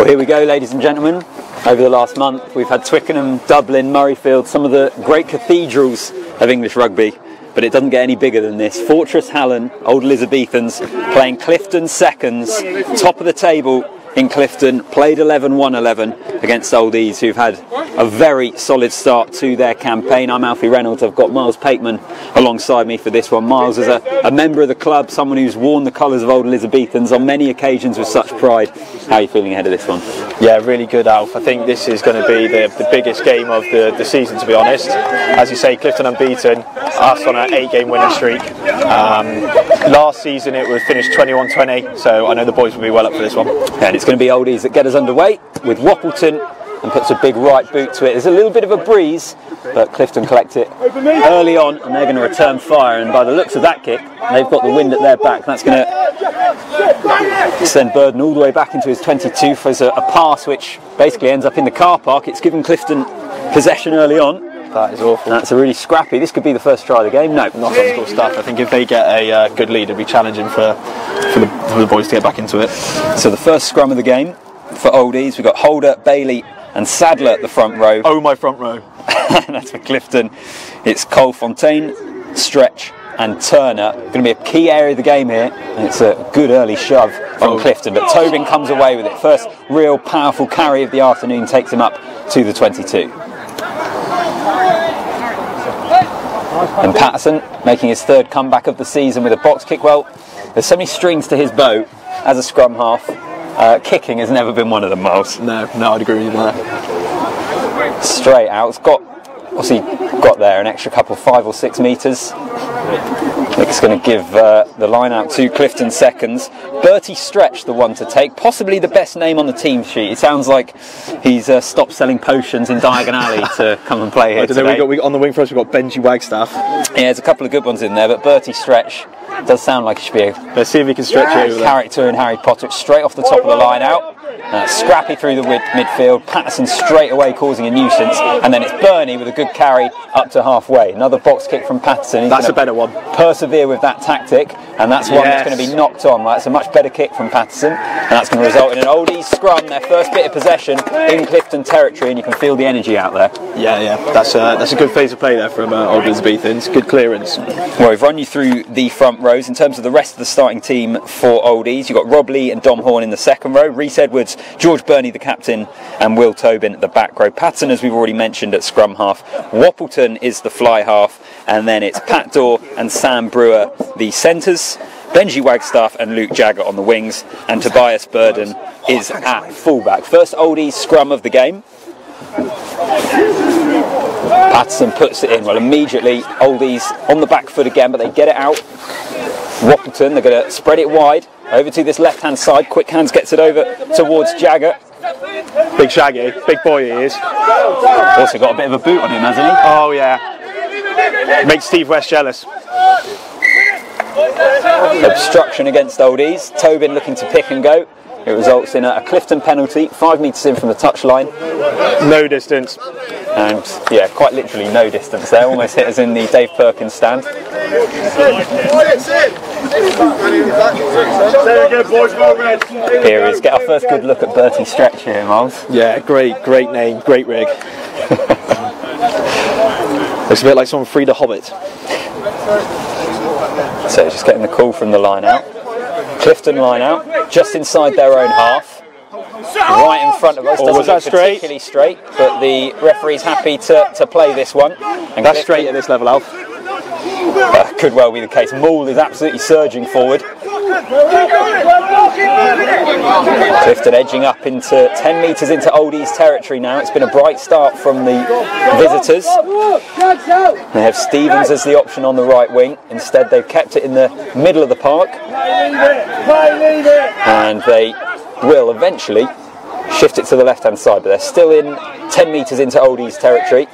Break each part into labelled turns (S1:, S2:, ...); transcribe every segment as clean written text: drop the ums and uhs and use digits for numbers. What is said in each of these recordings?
S1: Well, here we go, ladies and gentlemen. Over the last month, we've had Twickenham, Dublin, Murrayfield, some of the great cathedrals of English rugby, but it doesn't get any bigger than this. Fortress Hallen, old Elizabethans, playing Clifton seconds, top of the table in Clifton, played 11-1-11 against Oldies, who've had a very solid start to their campaign. I'm Alfie Reynolds. I've got Miles Pakeman alongside me for this one. Miles is a member of the club, someone who's worn the colours of old Elizabethans on many occasions with such pride. How are you feeling ahead of this one?
S2: Yeah, really good, Alf. I think this is going to be the biggest game of the season, to be honest. As you say, Clifton unbeaten, us on an 8-game winning streak. Last season it was finished 21-20, so I know the boys will be well up for this one.
S1: And it's going to be Oldies that get us underway with Woppleton and puts a big right boot to it. There's a little bit of a breeze, but Clifton collect it early on and they're going to return fire, and by the looks of that kick, they've got the wind at their back. That's going to send Burden all the way back into his 22 for a pass which basically ends up in the car park. It's given Clifton possession early on.
S2: That is awful.
S1: That's a really scrappy. This could be the first try of the game. No,
S2: not on stuff. I think if they get a good lead, it'll be challenging for the boys to get back into it.
S1: So the first scrum of the game for Oldies, we've got Holder, Bailey and Sadler at the front row.
S2: Oh, my front row.
S1: That's for Clifton. It's Cole Fontaine, Stretch and Turner. Going to be a key area of the game here, and it's a good early shove from Clifton, but Tobin comes away with it. First real powerful carry of the afternoon takes him up to the 22. And Patterson making his third comeback of the season with a box kick. Well, there's so many strings to his bow as a scrum half. Kicking has never been one of them, Miles.
S2: No, I'd agree with that.
S1: Straight out. It's got there an extra couple, 5 or 6 metres. It's going to give the line out to Clifton seconds. Bertie Stretch, the one to take, possibly the best name on the team sheet. It sounds like he's stopped selling potions in Diagon Alley to come and play here today.
S2: We got on the wing for us, we've got Benji Wagstaff.
S1: Yeah, there's a couple of good ones in there, but Bertie Stretch does sound like he should be a
S2: Let's see if he can stretch over
S1: character in Harry Potter. Straight off the top of the line out. Scrappy through the midfield. Patterson straight away causing a nuisance, and then it's Bernie with a good carry up to halfway. Another box kick from Patterson.
S2: That's a better one.
S1: Persevere with that tactic, and that's one that's going to be knocked on. That's a much better kick from Patterson, and that's going to result in an Oldies scrum, their first bit of possession in Clifton territory, and you can feel the energy out there.
S2: Yeah, that's a good phase of play there from old Elizabethans. Good clearance.
S1: Well, we've run you through the front rows. In terms of the rest of the starting team for Oldies, you've got Rob Lee and Dom Horn in the second row, Rhys Edwards, George Burney the captain, and Will Tobin at the back row. Patterson, as we've already mentioned, at scrum half. Woppleton is the fly half, and then it's Pat Dorr and Sam Brewer the centres, Benji Wagstaff and Luke Jagger on the wings, and Tobias Burden is at fullback. First Oldies scrum of the game. Patterson puts it in. Well, immediately Oldies on the back foot again, but they get it out. Woppleton, they're going to spread it wide over to this left hand side. Quick Hands gets it over towards Jagger.
S2: Big Shaggy, big boy he is.
S1: Also got a bit of a boot on him, hasn't he?
S2: Oh yeah, makes Steve West jealous.
S1: Obstruction against Oldies. Tobin looking to pick and go. It results in a Clifton penalty, 5 metres in from the touchline.
S2: No distance.
S1: And yeah, quite literally no distance there. Almost hit us in the Dave Perkins stand. Here is, get our first good look at Bertie Stretch here, Miles.
S2: Yeah, great name, great rig. Looks a bit like someone freed a hobbit.
S1: So just getting the call from the line out. Clifton line out, just inside their own half. Right in front of us. Doesn't look particularly straight, but the referee's happy to play this one. And
S2: that's straight at this level, Alf.
S1: Could well be the case. Maul is absolutely surging forward. Clifton edging up into 10 metres into Oldies territory now. It's been a bright start from the visitors. They have Stevens as the option on the right wing. Instead, they've kept it in the middle of the park. And they will eventually shift it to the left-hand side, but they're still in 10 metres into Oldies territory.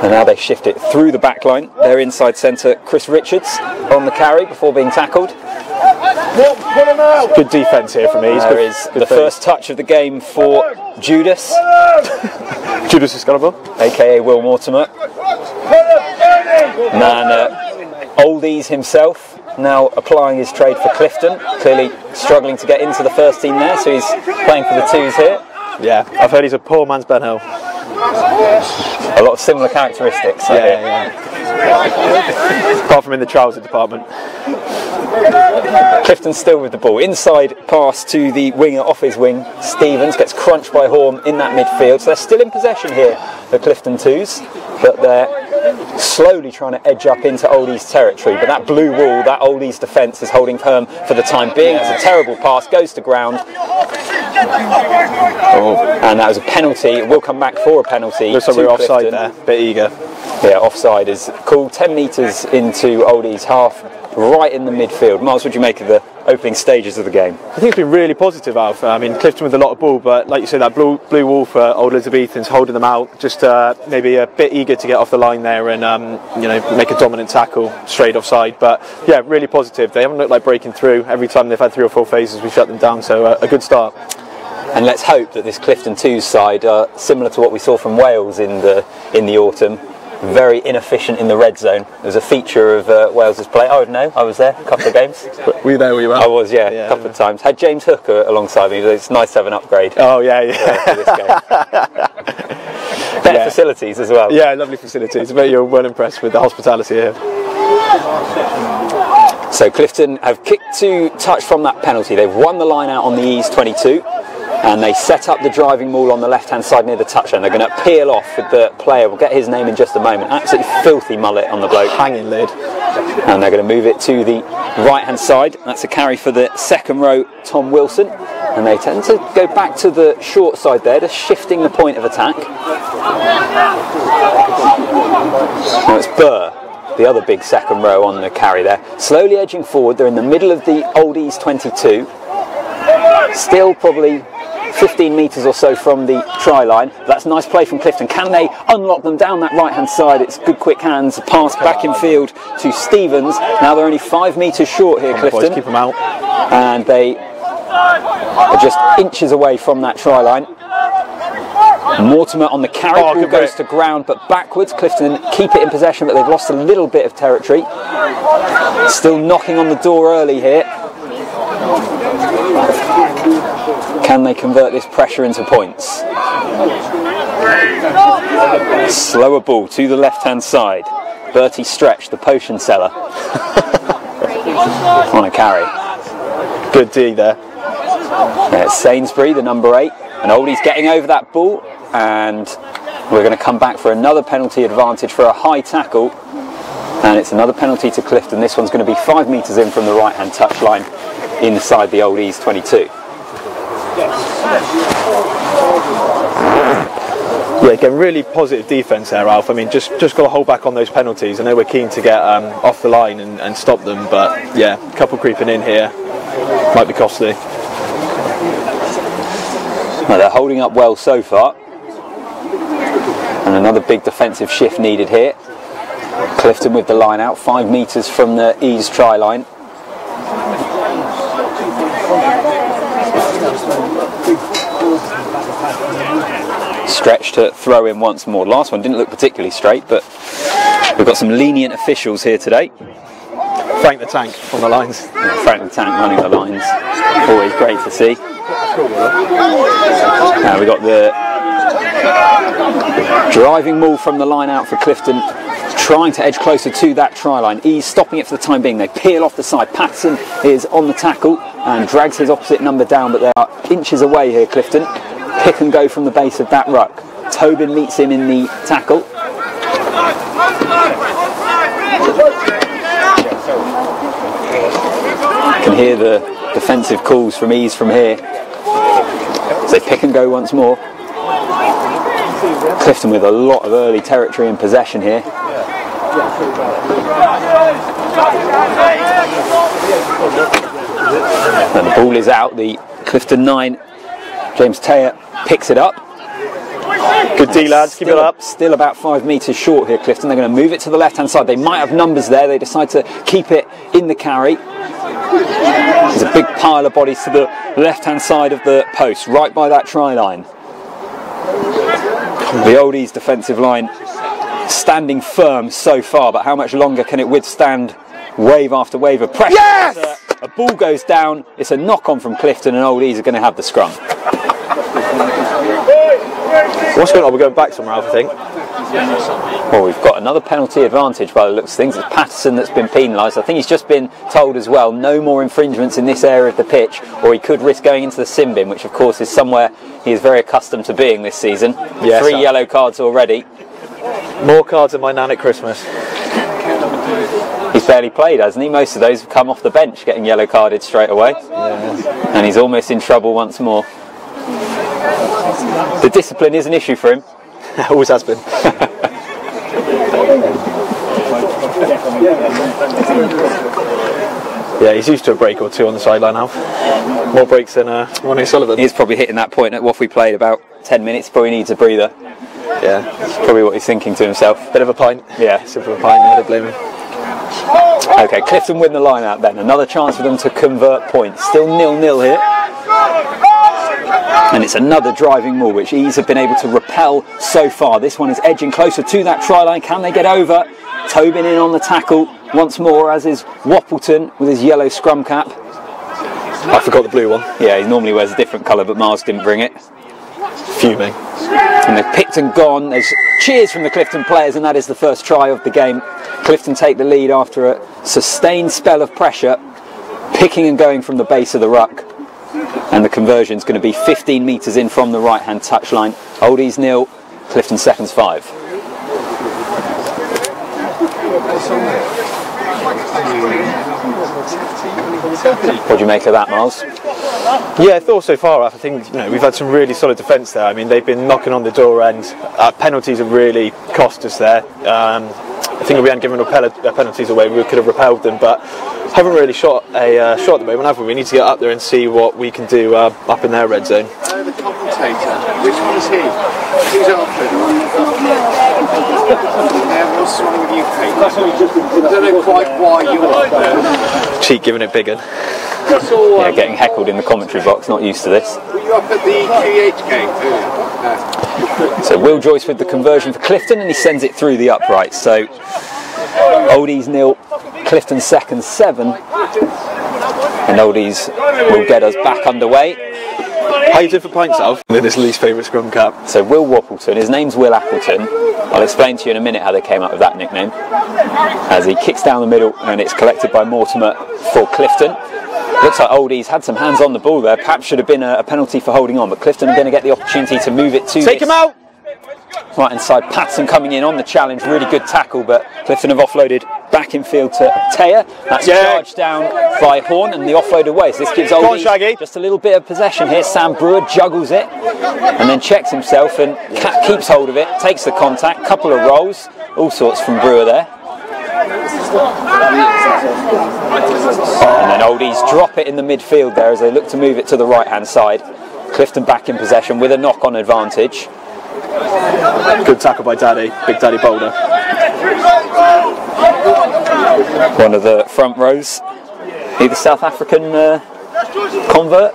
S1: And now they shift it through the back line. Their inside centre, Chris Richards, on the carry before being tackled.
S2: Good defence here from me.
S1: There is the first touch of the game for Judas.
S2: Judas Excalibur,
S1: aka Will Mortimer. Man, Oldies himself. now applying his trade for Clifton. Clearly struggling to get into the first team there, so he's playing for the twos here.
S2: Yeah, I've heard he's a poor man's Ben Hill.
S1: A lot of similar characteristics.
S2: Yeah. Apart from in the trouser department.
S1: Clifton still with the ball. Inside pass to the winger off his wing. Stevens gets crunched by Horn in that midfield. So they're still in possession here, the Clifton twos, but they're slowly trying to edge up into Oldies territory. But that blue wall, that Oldies defence is holding firm for the time being. It's a terrible pass, goes to ground. And that was a penalty. It will come back for a penalty.
S2: Looks like we're offside there, bit eager.
S1: Yeah, offside is called 10 metres into Oldies half, right in the midfield. Miles, what do you make of the opening stages of the game?
S2: I think it's been really positive, Alf. I mean, Clifton with a lot of ball, but like you said, that blue wall for Old Elizabethans holding them out, just maybe a bit eager to get off the line there and make a dominant tackle straight offside. But yeah, really positive. They haven't looked like breaking through. Every time they've had 3 or 4 phases, we shut them down. So a good start.
S1: And let's hope that this Clifton 2's side are similar to what we saw from Wales in the autumn. Very inefficient in the red zone. There's a feature of Wales's play. I would know. I was there a couple of games.
S2: Were you there? Were you?
S1: I was, yeah, a couple of times. Had James Hooker alongside me. It's nice to have an upgrade.
S2: Oh yeah.
S1: For this game. Better facilities as well.
S2: Yeah, lovely facilities. I bet you're well impressed with the hospitality here.
S1: So Clifton have kicked to touch from that penalty. They've won the line out on the East 22. And they set up the driving maul on the left-hand side near the touchline. They're going to peel off with the player. We'll get his name in just a moment. Absolutely filthy mullet on the bloke.
S2: Hanging lid.
S1: And they're going to move it to the right-hand side. That's a carry for the second row, Tom Wilson. And they tend to go back to the short side there, just shifting the point of attack. Now it's Burr, the other big second row on the carry there. Slowly edging forward. They're in the middle of the Oldies 22. Still probably 15 metres or so from the try line. That's a nice play from Clifton. Can they unlock them down that right hand side? It's good quick hands, pass back in field to Stevens. Now they're only 5 metres short here, Clifton.
S2: Boys, keep them out.
S1: And they are just inches away from that try line. Mortimer on the carry, ball goes to ground but backwards. Clifton keep it in possession, but they've lost a little bit of territory. Still knocking on the door early here. Can they convert this pressure into points? Slower ball to the left-hand side. Bertie Stretch, the potion seller, on a carry.
S2: Good D there.
S1: It's Sainsbury, the number 8, and Oldie's getting over that ball, and we're going to come back for another penalty advantage for a high tackle, and it's another penalty to Clifton. This one's going to be 5 metres in from the right-hand touchline inside the Oldies 22.
S2: Yeah, again, really positive defence there, Alf. I mean, just got to hold back on those penalties. I know we're keen to get off the line and stop them, but yeah, a couple creeping in here might be costly.
S1: Well, they're holding up well so far, and another big defensive shift needed here. Clifton with the line out, 5 metres from the Ease try line. Stretch to throw in once more. Last one didn't look particularly straight, but we've got some lenient officials here today.
S2: Frank the Tank on the lines.
S1: Yeah, Frank the Tank running the lines. Always great to see. Now we've got the driving maul from the line out for Clifton, trying to edge closer to that try line. He's stopping it for the time being. They peel off the side. Patterson is on the tackle and drags his opposite number down, but they are inches away here, Clifton. Pick and go from the base of that ruck. Tobin meets him in the tackle. You can hear the defensive calls from Ease from here. So they pick and go once more. Clifton with a lot of early territory and possession here. And the ball is out. The Clifton 9, James Taylor, picks it up.
S2: Good D, lads, keep it up.
S1: Still about 5 metres short here, Clifton. They're going to move it to the left-hand side. They might have numbers there. They decide to keep it in the carry. There's a big pile of bodies to the left-hand side of the post, right by that try line. The Oldies defensive line standing firm so far, but how much longer can it withstand wave after wave of pressure.
S3: Yes!
S1: A ball goes down, it's a knock-on from Clifton, and Oldies are going to have the scrum.
S2: What's going on? We're going back somewhere else, I think.
S1: Well, we've got another penalty advantage by the looks of things. It's Patterson that's been penalised. I think he's just been told as well, no more infringements in this area of the pitch, or he could risk going into the sin bin, which of course is somewhere he is very accustomed to being this season.
S2: Yes,
S1: 3 yellow cards already.
S2: More cards than my nan at Christmas.
S1: He's barely played, hasn't he? Most of those have come off the bench getting yellow carded straight away. Yeah. And he's almost in trouble once more. The discipline is an issue for him.
S2: Always has been. Yeah, he's used to a break or two on the sideline now. More breaks than Ronnie Sullivan.
S1: He's probably hitting that point at what we played about 10 minutes. Probably needs a breather.
S2: Yeah,
S1: that's probably what he's thinking to himself.
S2: Bit of a pint.
S1: Yeah,
S2: simple pint. I don't blame him.
S1: Okay, Clifton win the line out then. Another chance for them to convert points. Still 0-0 here. And it's another driving maul, which Ease have been able to repel so far. This one is edging closer to that try line. Can they get over? Tobin in on the tackle once more, as is Woppleton with his yellow scrum cap.
S2: I forgot the blue one.
S1: Yeah, he normally wears a different colour, but Miles didn't bring it.
S2: Fuming.
S1: And they've picked and gone. There's cheers from the Clifton players, and that is the first try of the game. Clifton take the lead after a sustained spell of pressure, picking and going from the base of the ruck. And the conversion is going to be 15 metres in from the right-hand touchline. Oldies 0, Clifton seconds 5. What do you make of that, Miles?
S2: Yeah, I thought so far. I think we've had some really solid defence there. I mean, they've been knocking on the door, and penalties have really cost us there. I think if we hadn't given penalties away, we could have repelled them, but haven't really shot at the moment, have we? We need to get up there and see what we can do up in their red zone.
S3: The commentator, which one is he? Who's Alfred? What's wrong with you, Kate? I don't know quite why you're up there.
S2: Cheek giving it bigger.
S1: Yeah, getting heckled in the commentary box, not used to this.
S3: Were you up at the QEH game? No.
S1: So Will Joyce with the conversion for Clifton, and he sends it through the upright. So Oldies 0, Clifton seconds 7, and Oldies will get us back underway.
S2: How you doing for pints, Alf? In his least favourite scrum cap.
S1: So Will Woppleton, his name's Will Appleton. I'll explain to you in a minute how they came up with that nickname. As he kicks down the middle, and it's collected by Mortimer for Clifton. Looks like Oldies had some hands on the ball there. Perhaps should have been a penalty for holding on, but Clifton are going to get the opportunity to move it to
S2: Take him out!
S1: Right inside, Patson coming in on the challenge. Really good tackle, but Clifton have offloaded back in field to Taya. That's charged down by Horn, and the offload away. So this gives Oldies just a little bit of possession here. Sam Brewer juggles it and then checks himself and keeps hold of it, takes the contact, couple of rolls, all sorts from Brewer there. And then Oldies drop it in the midfield there as they look to move it to the right hand side. Clifton back in possession with a knock on advantage.
S2: Good tackle by Daddy, Big Daddy Boulder.
S1: One of the front rows. He the South African convert?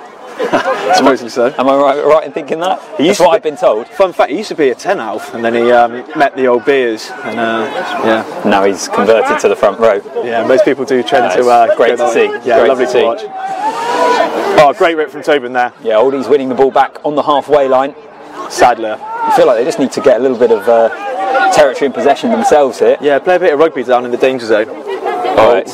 S2: Supposedly so.
S1: Am I right in thinking that? That's what I've been told.
S2: Fun fact, he used to be a 10 Alf, and then he met the old beers, and yeah.
S1: Now he's converted to the front row.
S2: Yeah, most people do tend to.
S1: Great to see.
S2: Yeah,
S1: great
S2: lovely to watch. Oh, great rip from Tobin there.
S1: Yeah, Oldies winning the ball back on the halfway line.
S2: Sadler.
S1: I feel like they just need to get a little bit of territory and possession themselves here.
S2: Yeah, play a bit of rugby down in the danger zone.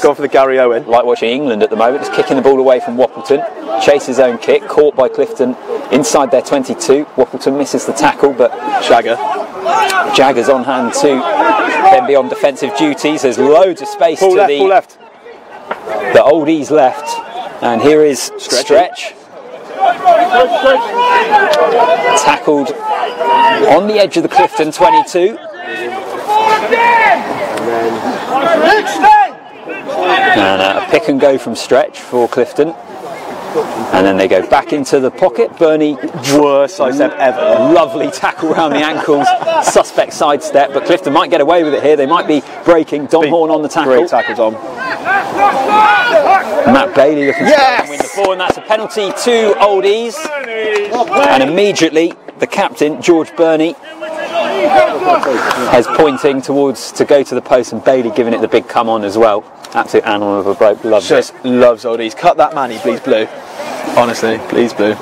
S2: Go for the Gary Owen.
S1: Like watching England at the moment, just kicking the ball away from Woppleton. Chase his own kick, caught by Clifton inside their 22. Woppleton misses the tackle, but Jagger's on hand too. Then beyond defensive duties, there's loads of space to the Oldies left. And here is Stretch. Tackled on the edge of the Clifton 22. And a pick and go from Stretch for Clifton. And then they go back into the pocket. Bernie,
S2: worst sidestep ever.
S1: Lovely tackle around the ankles. Suspect sidestep, but Clifton might get away with it here. They might be breaking. Dom Horn on the tackle.
S2: Great tackle, Dom.
S1: Matt Bailey looking to win the ball, and that's a penalty to Oldies. And immediately the captain, George Burney, Hez pointing towards to go to the post, and Bailey giving it the big come on as well. Absolute animal of a bloke. Loves it.
S2: Just loves oldies. Cut that manny, please, Blue. Honestly, please, Blue.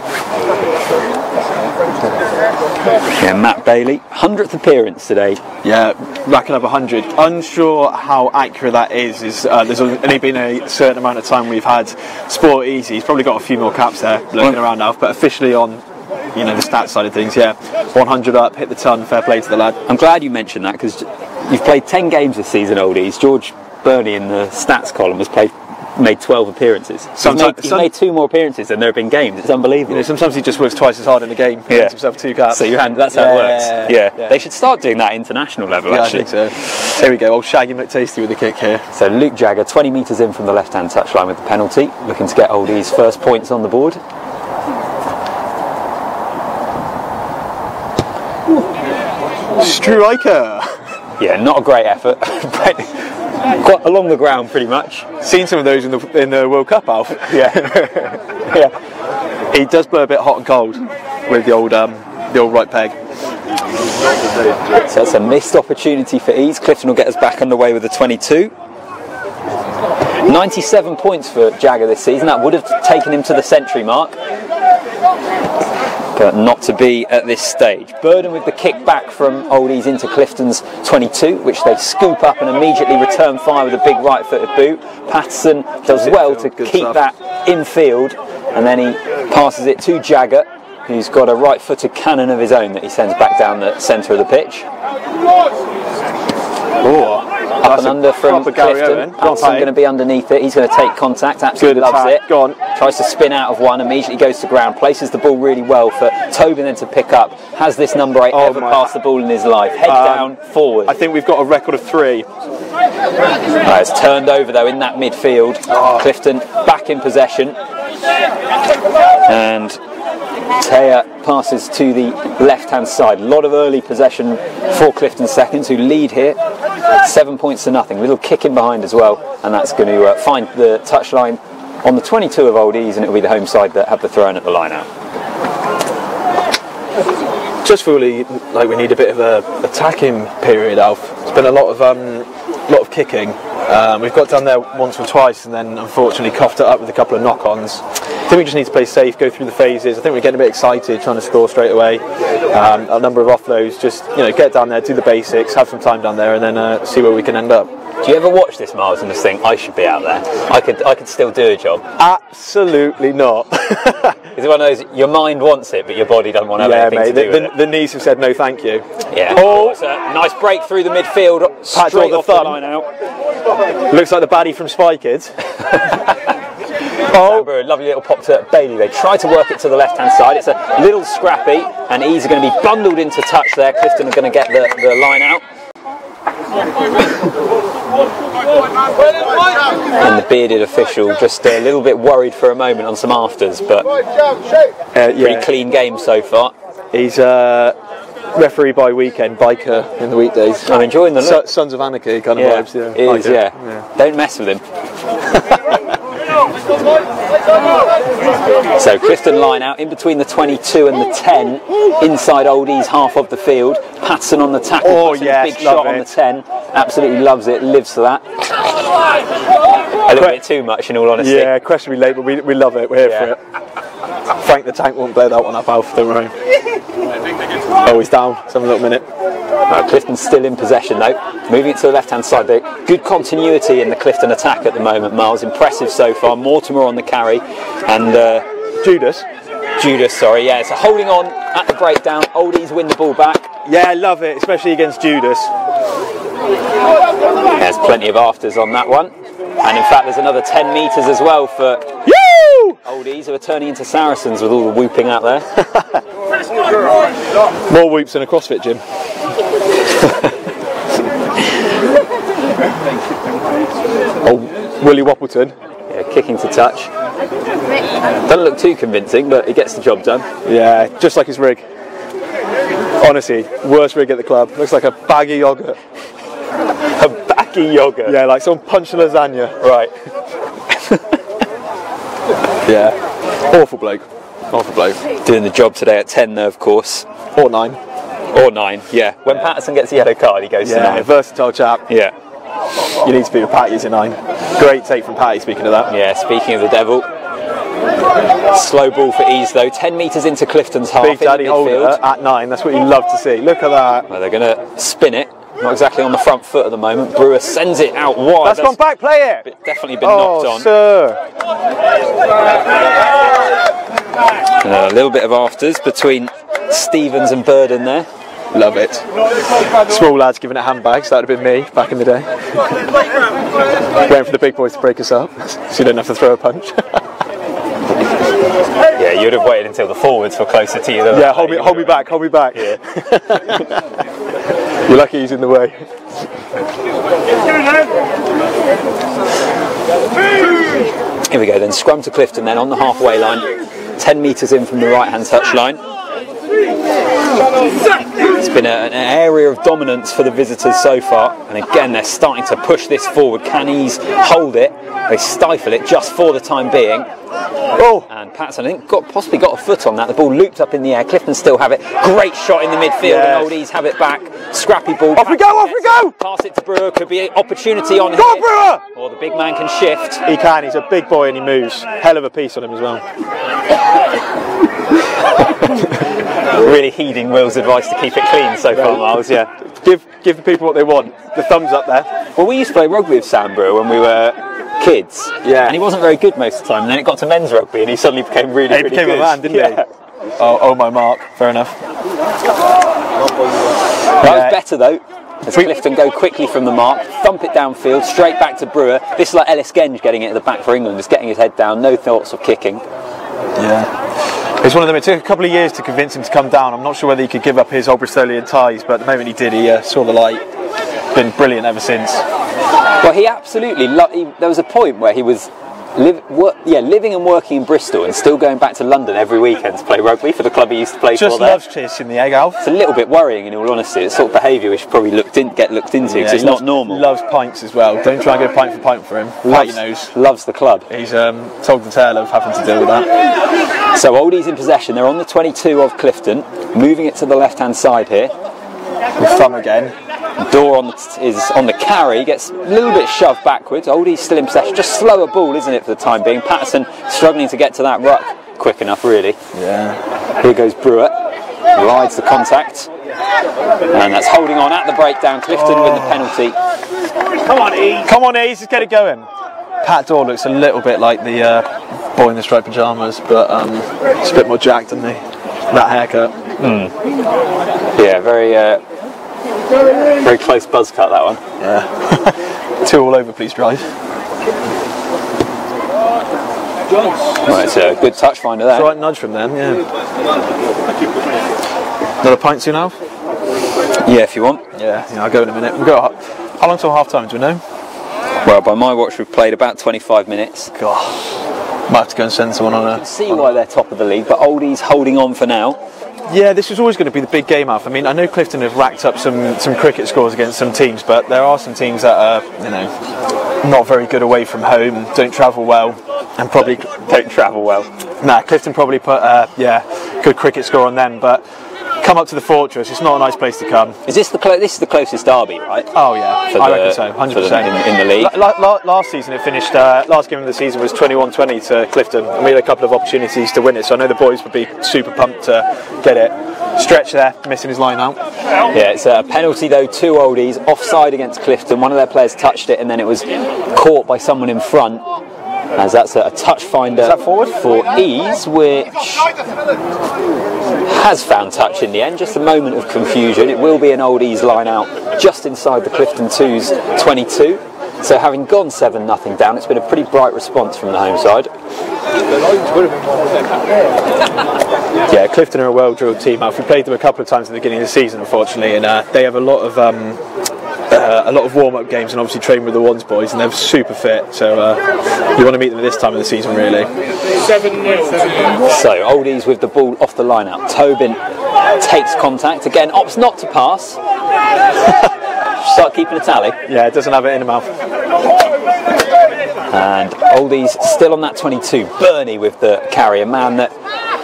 S1: Yeah, Matt Bailey, 100th appearance today.
S2: Yeah, racking up 100. Unsure how accurate that is. There's only been a certain amount of time we've had Sport Easy. He's probably got a few more caps there looking around now, but officially on, you know, the stats side of things, yeah. 100 up, hit the ton, fair play to the lad.
S1: I'm glad you mentioned that, because you've played 10 games this season, oldies. George Burney in the stats column made 12 appearances. He's made 2 more appearances than there have been games. It's unbelievable.
S2: You know, sometimes he just works twice as hard in a game. He gets himself 2 caps.
S1: So that's how it works. Yeah. They should start doing that international level, actually.
S2: I think so. Here we go, old Shaggy McTasty with the kick here.
S1: So Luke Jagger, 20 metres in from the left-hand touchline with the penalty, looking to get oldies' first points on the board.
S2: Striker!
S1: Yeah, not a great effort. Quite along the ground, pretty much.
S2: Seen some of those in the World Cup, Alf.
S1: Yeah.
S2: Yeah. He does blow a bit hot and cold with the old right peg.
S1: So that's a missed opportunity for ease. Clifton will get us back underway with the 22. 97 points for Jagger this season. That would have taken him to the century mark, but not to be at this stage. Burden with the kick back from oldies into Clifton's 22, which they scoop up and immediately return fire with a big right-footed boot. Patterson does well to keep that infield, and then he passes it to Jagger, who's got a right-footed cannon of his own that he sends back down the centre of the pitch. Up and under from Clifton. Patterson going to be underneath it. He's going to take contact. Absolutely loves it.
S2: Go on.
S1: Tries to spin out of one. Immediately goes to ground. Places the ball really well for Tobin then to pick up. Has this number 8 ever passed the ball in his life? Head down, forward.
S2: I think we've got a record of 3.
S1: It's turned over though in that midfield. Clifton back in possession. And Taya passes to the left-hand side. A lot of early possession for Clifton seconds, who lead here 7 points to nothing. Little kick in behind as well, and that's going to find the touchline on the 22 of oldies, and it'll be the home side that have the throw in at the line out.
S2: Just feel like we need a bit of a attacking period, Alf. It's been a lot of kicking. We've got down there once or twice and then unfortunately coughed it up with a couple of knock-ons. I think we just need to play safe, go through the phases. I think we're getting a bit excited trying to score straight away. A number of offloads, just get down there, do the basics, have some time down there, and then see where we can end up.
S1: Do you ever watch this, Miles, and just think, I should be out there? I could still do a job.
S2: Absolutely not.
S1: Is it one of those, your mind wants it, but your body doesn't want to have anything to do with it?
S2: The knees have said no thank you.
S1: Yeah. It's a nice break through the midfield, straight off the line out.
S2: Looks like the baddie from Spy Kids.
S1: A lovely little pop to Bailey. They try to work it to the left-hand side. It's a little scrappy, and Ease are going to be bundled into touch there. Clifton are going to get the line out. And the bearded official just a little bit worried for a moment on some afters, but pretty clean game so far.
S2: He's referee by weekend, biker in the weekdays.
S1: I'm enjoying the look.
S2: Sons of Anarchy kind of vibes. Yeah,
S1: it is, yeah. Don't mess with him. So Clifton line out in between the 22 and the 10, inside oldies half of the field. Patterson on the tackle, big shot on the 10. Absolutely loves it, lives for that. A little bit too much in all honesty.
S2: Yeah, questionably late, but we love it, we're here for it. Frank the Tank won't blow that one up, Alf, don't worry. Oh, he's down, let's have a little minute.
S1: Clifton's still in possession though, moving it to the left hand side. Good continuity in the Clifton attack at the moment, Miles. Impressive so far. Mortimer on the carry, and
S2: Judas,
S1: sorry, yeah. So holding on at the breakdown, oldies win the ball back.
S2: Yeah, I love it, especially against Judas.
S1: There's plenty of afters on that one, and in fact there's another 10 metres as well for oldies, who are turning into Saracens with all the whooping out there.
S2: More whoops than a CrossFit gym. Willie Wappleton.
S1: Yeah, kicking to touch. Doesn't look too convincing, but he gets the job done.
S2: Yeah, just like his rig. Honestly, worst rig at the club. Looks like a bag of yoghurt.
S1: A bag of yoghurt?
S2: Yeah, like someone punched a lasagna.
S1: Right.
S2: Yeah. Awful bloke. Awful bloke.
S1: Doing the job today at 10 though, of course.
S2: Or 9.
S1: Or 9, yeah. When Patterson gets a yellow card, he goes to 9.
S2: Versatile chap.
S1: Yeah.
S2: You need to be with Patty as a 9. Great take from Patty, speaking of that.
S1: Yeah, speaking of the devil. Slow ball for ease though, 10 metres into Clifton's half.
S2: Big Daddy Holder at 9, that's what you love to see. Look at that.
S1: Well, they're going to spin it. Not exactly on the front foot at the moment. Brewer sends it out wide.
S2: That's gone back, play it!
S1: Definitely been knocked on.
S2: Sir.
S1: A little bit of afters between Stevens and Burden there.
S2: Love it. Small lads giving it handbags, that would have been me back in the day. Waiting for the big boys to break us up so you don't have to throw a punch.
S1: Yeah, you'd have waited until the forwards were closer to you.
S2: Yeah, hold me back. Yeah. You're lucky he's in the way.
S1: Here we go then, scrum to Clifton then on the halfway line, 10 metres in from the right hand touch line. It's been an area of dominance for the visitors so far, and again they're starting to push this forward. Cannies hold it, they stifle it just for the time being. Oh. And Patterson, I think, possibly got a foot on that. The ball looped up in the air. Clifton still have it. Great shot in the midfield, and Oldies have it back. Scrappy ball.
S2: Off we go!
S1: Pass it to Brewer. Could be an opportunity on
S2: Go, Brewer!
S1: Or the big man can shift.
S2: He can. He's a big boy and he moves. Hell of a piece on him as well.
S1: Really heeding Will's advice to keep it clean so far, Miles. Yeah.
S2: Give the people what they want. The thumbs up there.
S1: Well, we used to play rugby with Sam Brewer when we were kids. Yeah. And he wasn't very good most of the time. And then it got to men's rugby and he suddenly became really good.
S2: He became a man, didn't he? Oh my mark. Fair enough.
S1: That was better though. As Clifton go quickly from the mark, thump it downfield, straight back to Brewer. This is like Ellis Genge getting it at the back for England, just getting his head down, no thoughts of kicking.
S2: Yeah. It's one of them, it took a couple of years to convince him to come down. I'm not sure whether he could give up his old Bristolian ties, but the moment he did, he saw the light. Been brilliant ever since.
S1: Well, he absolutely, there was a point where he was living and working in Bristol and still going back to London every weekend to play rugby for the club he used to play for there.
S2: Just loves chasing the egg, Alf.
S1: It's a little bit worrying in all honesty. It's sort of behaviour we should probably get looked into because it's not normal.
S2: Loves pints as well. Don't try and go pint for pint for him.
S1: Loves the club.
S2: He's told the tale of having to deal with that.
S1: So Oldies in possession. They're on the 22 of Clifton, moving it to the left hand side here.
S2: With thumb again.
S1: Door is on the carry, gets a little bit shoved backwards. Oldie's still in possession. Just slower ball, isn't it, for the time being? Patterson struggling to get to that ruck quick enough, really.
S2: Yeah.
S1: Here goes Brewer. Rides the contact. And that's holding on at the breakdown. Clifton with the penalty.
S2: Come on, Ease. Come on, Ease. Let's get it going. Pat Dorr looks a little bit like the boy in the striped pyjamas, but it's a bit more jacked than that haircut.
S1: Yeah, very close buzz cut, that one.
S2: Yeah. 2 all over, please drive.
S1: Well, it's a good touch finder there.
S2: It's a right nudge from them, yeah. Another pint soon, Alf?
S1: Yeah, if you want.
S2: Yeah, I'll go in a minute. We'll go up. How long till half time, do we know?
S1: Well, by my watch, we've played about 25 minutes.
S2: God. Might have to go and send someone on a...
S1: You can see why they're top of the league, but Oldies holding on for now.
S2: Yeah, this was always going to be the big game, Alf. I mean, I know Clifton have racked up some cricket scores against some teams, but there are some teams that are, not very good away from home, don't travel well, and probably
S1: don't travel well.
S2: Nah, Clifton probably put good cricket score on them, but come up to the Fortress. It's not a nice place to come.
S1: Is this this is the closest derby, right?
S2: Oh yeah, I reckon so, 100%.
S1: In the league.
S2: Last season it finished. Last game of the season was 21-20 to Clifton, and we had a couple of opportunities to win it. So I know the boys would be super pumped to get it. Stretch there, missing his line out.
S1: Yeah, it's a penalty though. 2 Oldies offside against Clifton. One of their players touched it, and then it was caught by someone in front. As that's a touch finder for Ease, which has found touch in the end. Just a moment of confusion. It will be an Oldies line out just inside the Clifton 2's 22. So having gone 7-0 down, it's been a pretty bright response from the home side.
S2: Yeah, Clifton are a well-drilled team. We played them a couple of times at the beginning of the season, unfortunately, and they have a lot of warm-up games and obviously train with the Ones boys, and they're super fit. So you want to meet them this time of the season, really.
S3: 7-0.
S1: So Oldies with the ball off the line out. Tobin takes contact again, opts not to pass. Start keeping a tally.
S2: Yeah, it doesn't have it in the mouth.
S1: And Oldies still on that 22. Bernie with the carry, a man that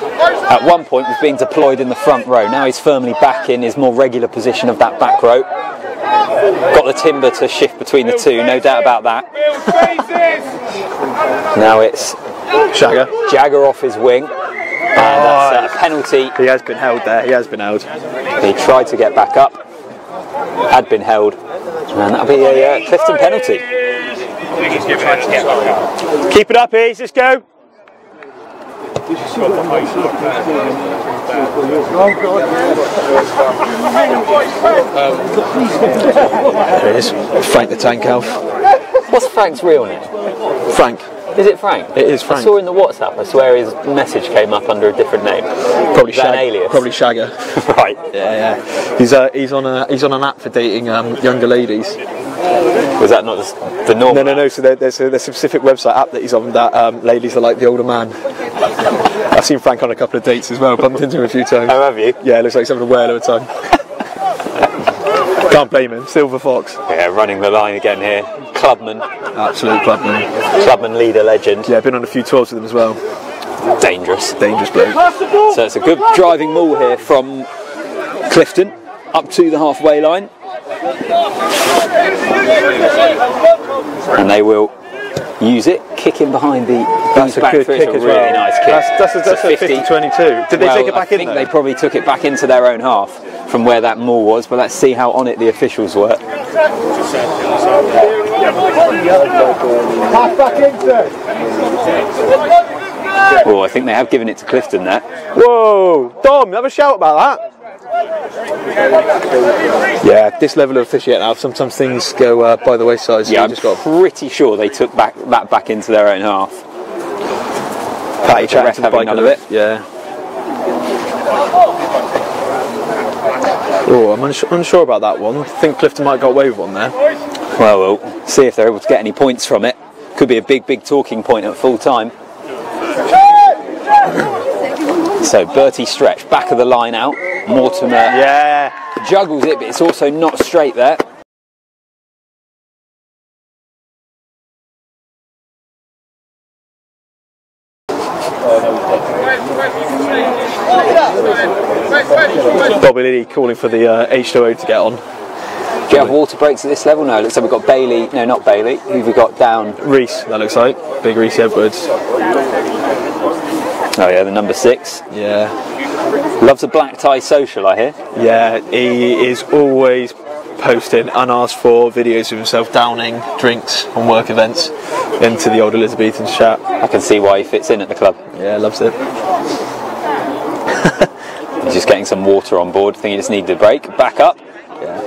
S1: at one point was being deployed in the front row. Now he's firmly back in his more regular position of that back row. Got the timber to shift between the two, no doubt about that. Now it's Jagger off his wing. And that's a penalty.
S2: He has been held there, he has been held.
S1: He tried to get back up, had been held, and that'll be a Clifton penalty.
S2: Keep it up, Ease, let's go. There it is, Frank the Tank Elf.
S1: What's Frank's real name?
S2: Frank.
S1: Is it Frank?
S2: It is Frank.
S1: I saw in the WhatsApp, I swear his message came up under a different name.
S2: Probably
S1: an alias.
S2: Probably Shagger.
S1: Right.
S2: Yeah. He's on an app for dating younger ladies.
S1: Was that not the normal?
S2: No. So there's a specific website app that he's on that ladies are like the older man. I've seen Frank on a couple of dates as well. Bumped into him a few times.
S1: Oh, have you?
S2: Yeah, looks like he's having a whale of a time. Can't blame him. Silver Fox.
S1: Yeah, running the line again here. Clubman.
S2: Absolute clubman.
S1: Clubman leader legend.
S2: Yeah, been on a few tours with him as well.
S1: Dangerous
S2: bloke.
S1: So it's a good driving maul here from Clifton up to the halfway line. And they will use it, kicking behind the
S2: That's a good kick as well.
S1: Really nice kick.
S2: That's a 50-22. Did they take it back in though?
S1: I think they probably took it back into their own half from where that maul was, but let's see how on it the officials were. Oh, I think they have given it to Clifton there.
S2: Whoa! Dom, have a shout about that. Yeah, this level of officiating now, sometimes things go by the wayside. So
S1: yeah, I'm pretty sure they took that back into their own half.
S2: Patty
S1: the ref having none of it.
S2: Yeah. Oh, I'm unsure about that one. I think Clifton might have got away with one there.
S1: Well, we'll see if they're able to get any points from it. Could be a big talking point at full time. So Bertie stretch, back of the line out. Mortimer juggles it, but it's also not straight there.
S2: Bobby Liddy calling for the H2O to get on.
S1: Do you have water breaks at this level? No, it looks like we've got Bailey. No, not Bailey. Who have we got down?
S2: Reese, that looks like. Big Reese Edwards.
S1: Oh yeah, the number 6.
S2: Yeah.
S1: Loves a black tie social, I hear.
S2: Yeah, he is always posting unasked for videos of himself downing drinks on work events into the old Elizabethans chat.
S1: I can see why he fits in at the club.
S2: Yeah, loves it.
S1: He's just getting some water on board. I think he just needed a break. Back up.
S2: Yeah.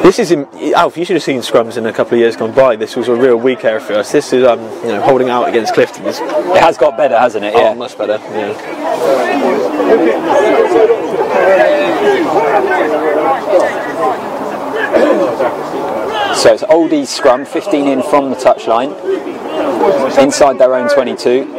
S2: This is, Alf, you should have seen scrums in a couple of years gone by. This was a real weak area for us. This is, holding out against Clifton.
S1: It has got better, hasn't it? Yeah,
S2: much better. Yeah.
S1: So it's Oldie's scrum, 15 in from the touchline, inside their own 22.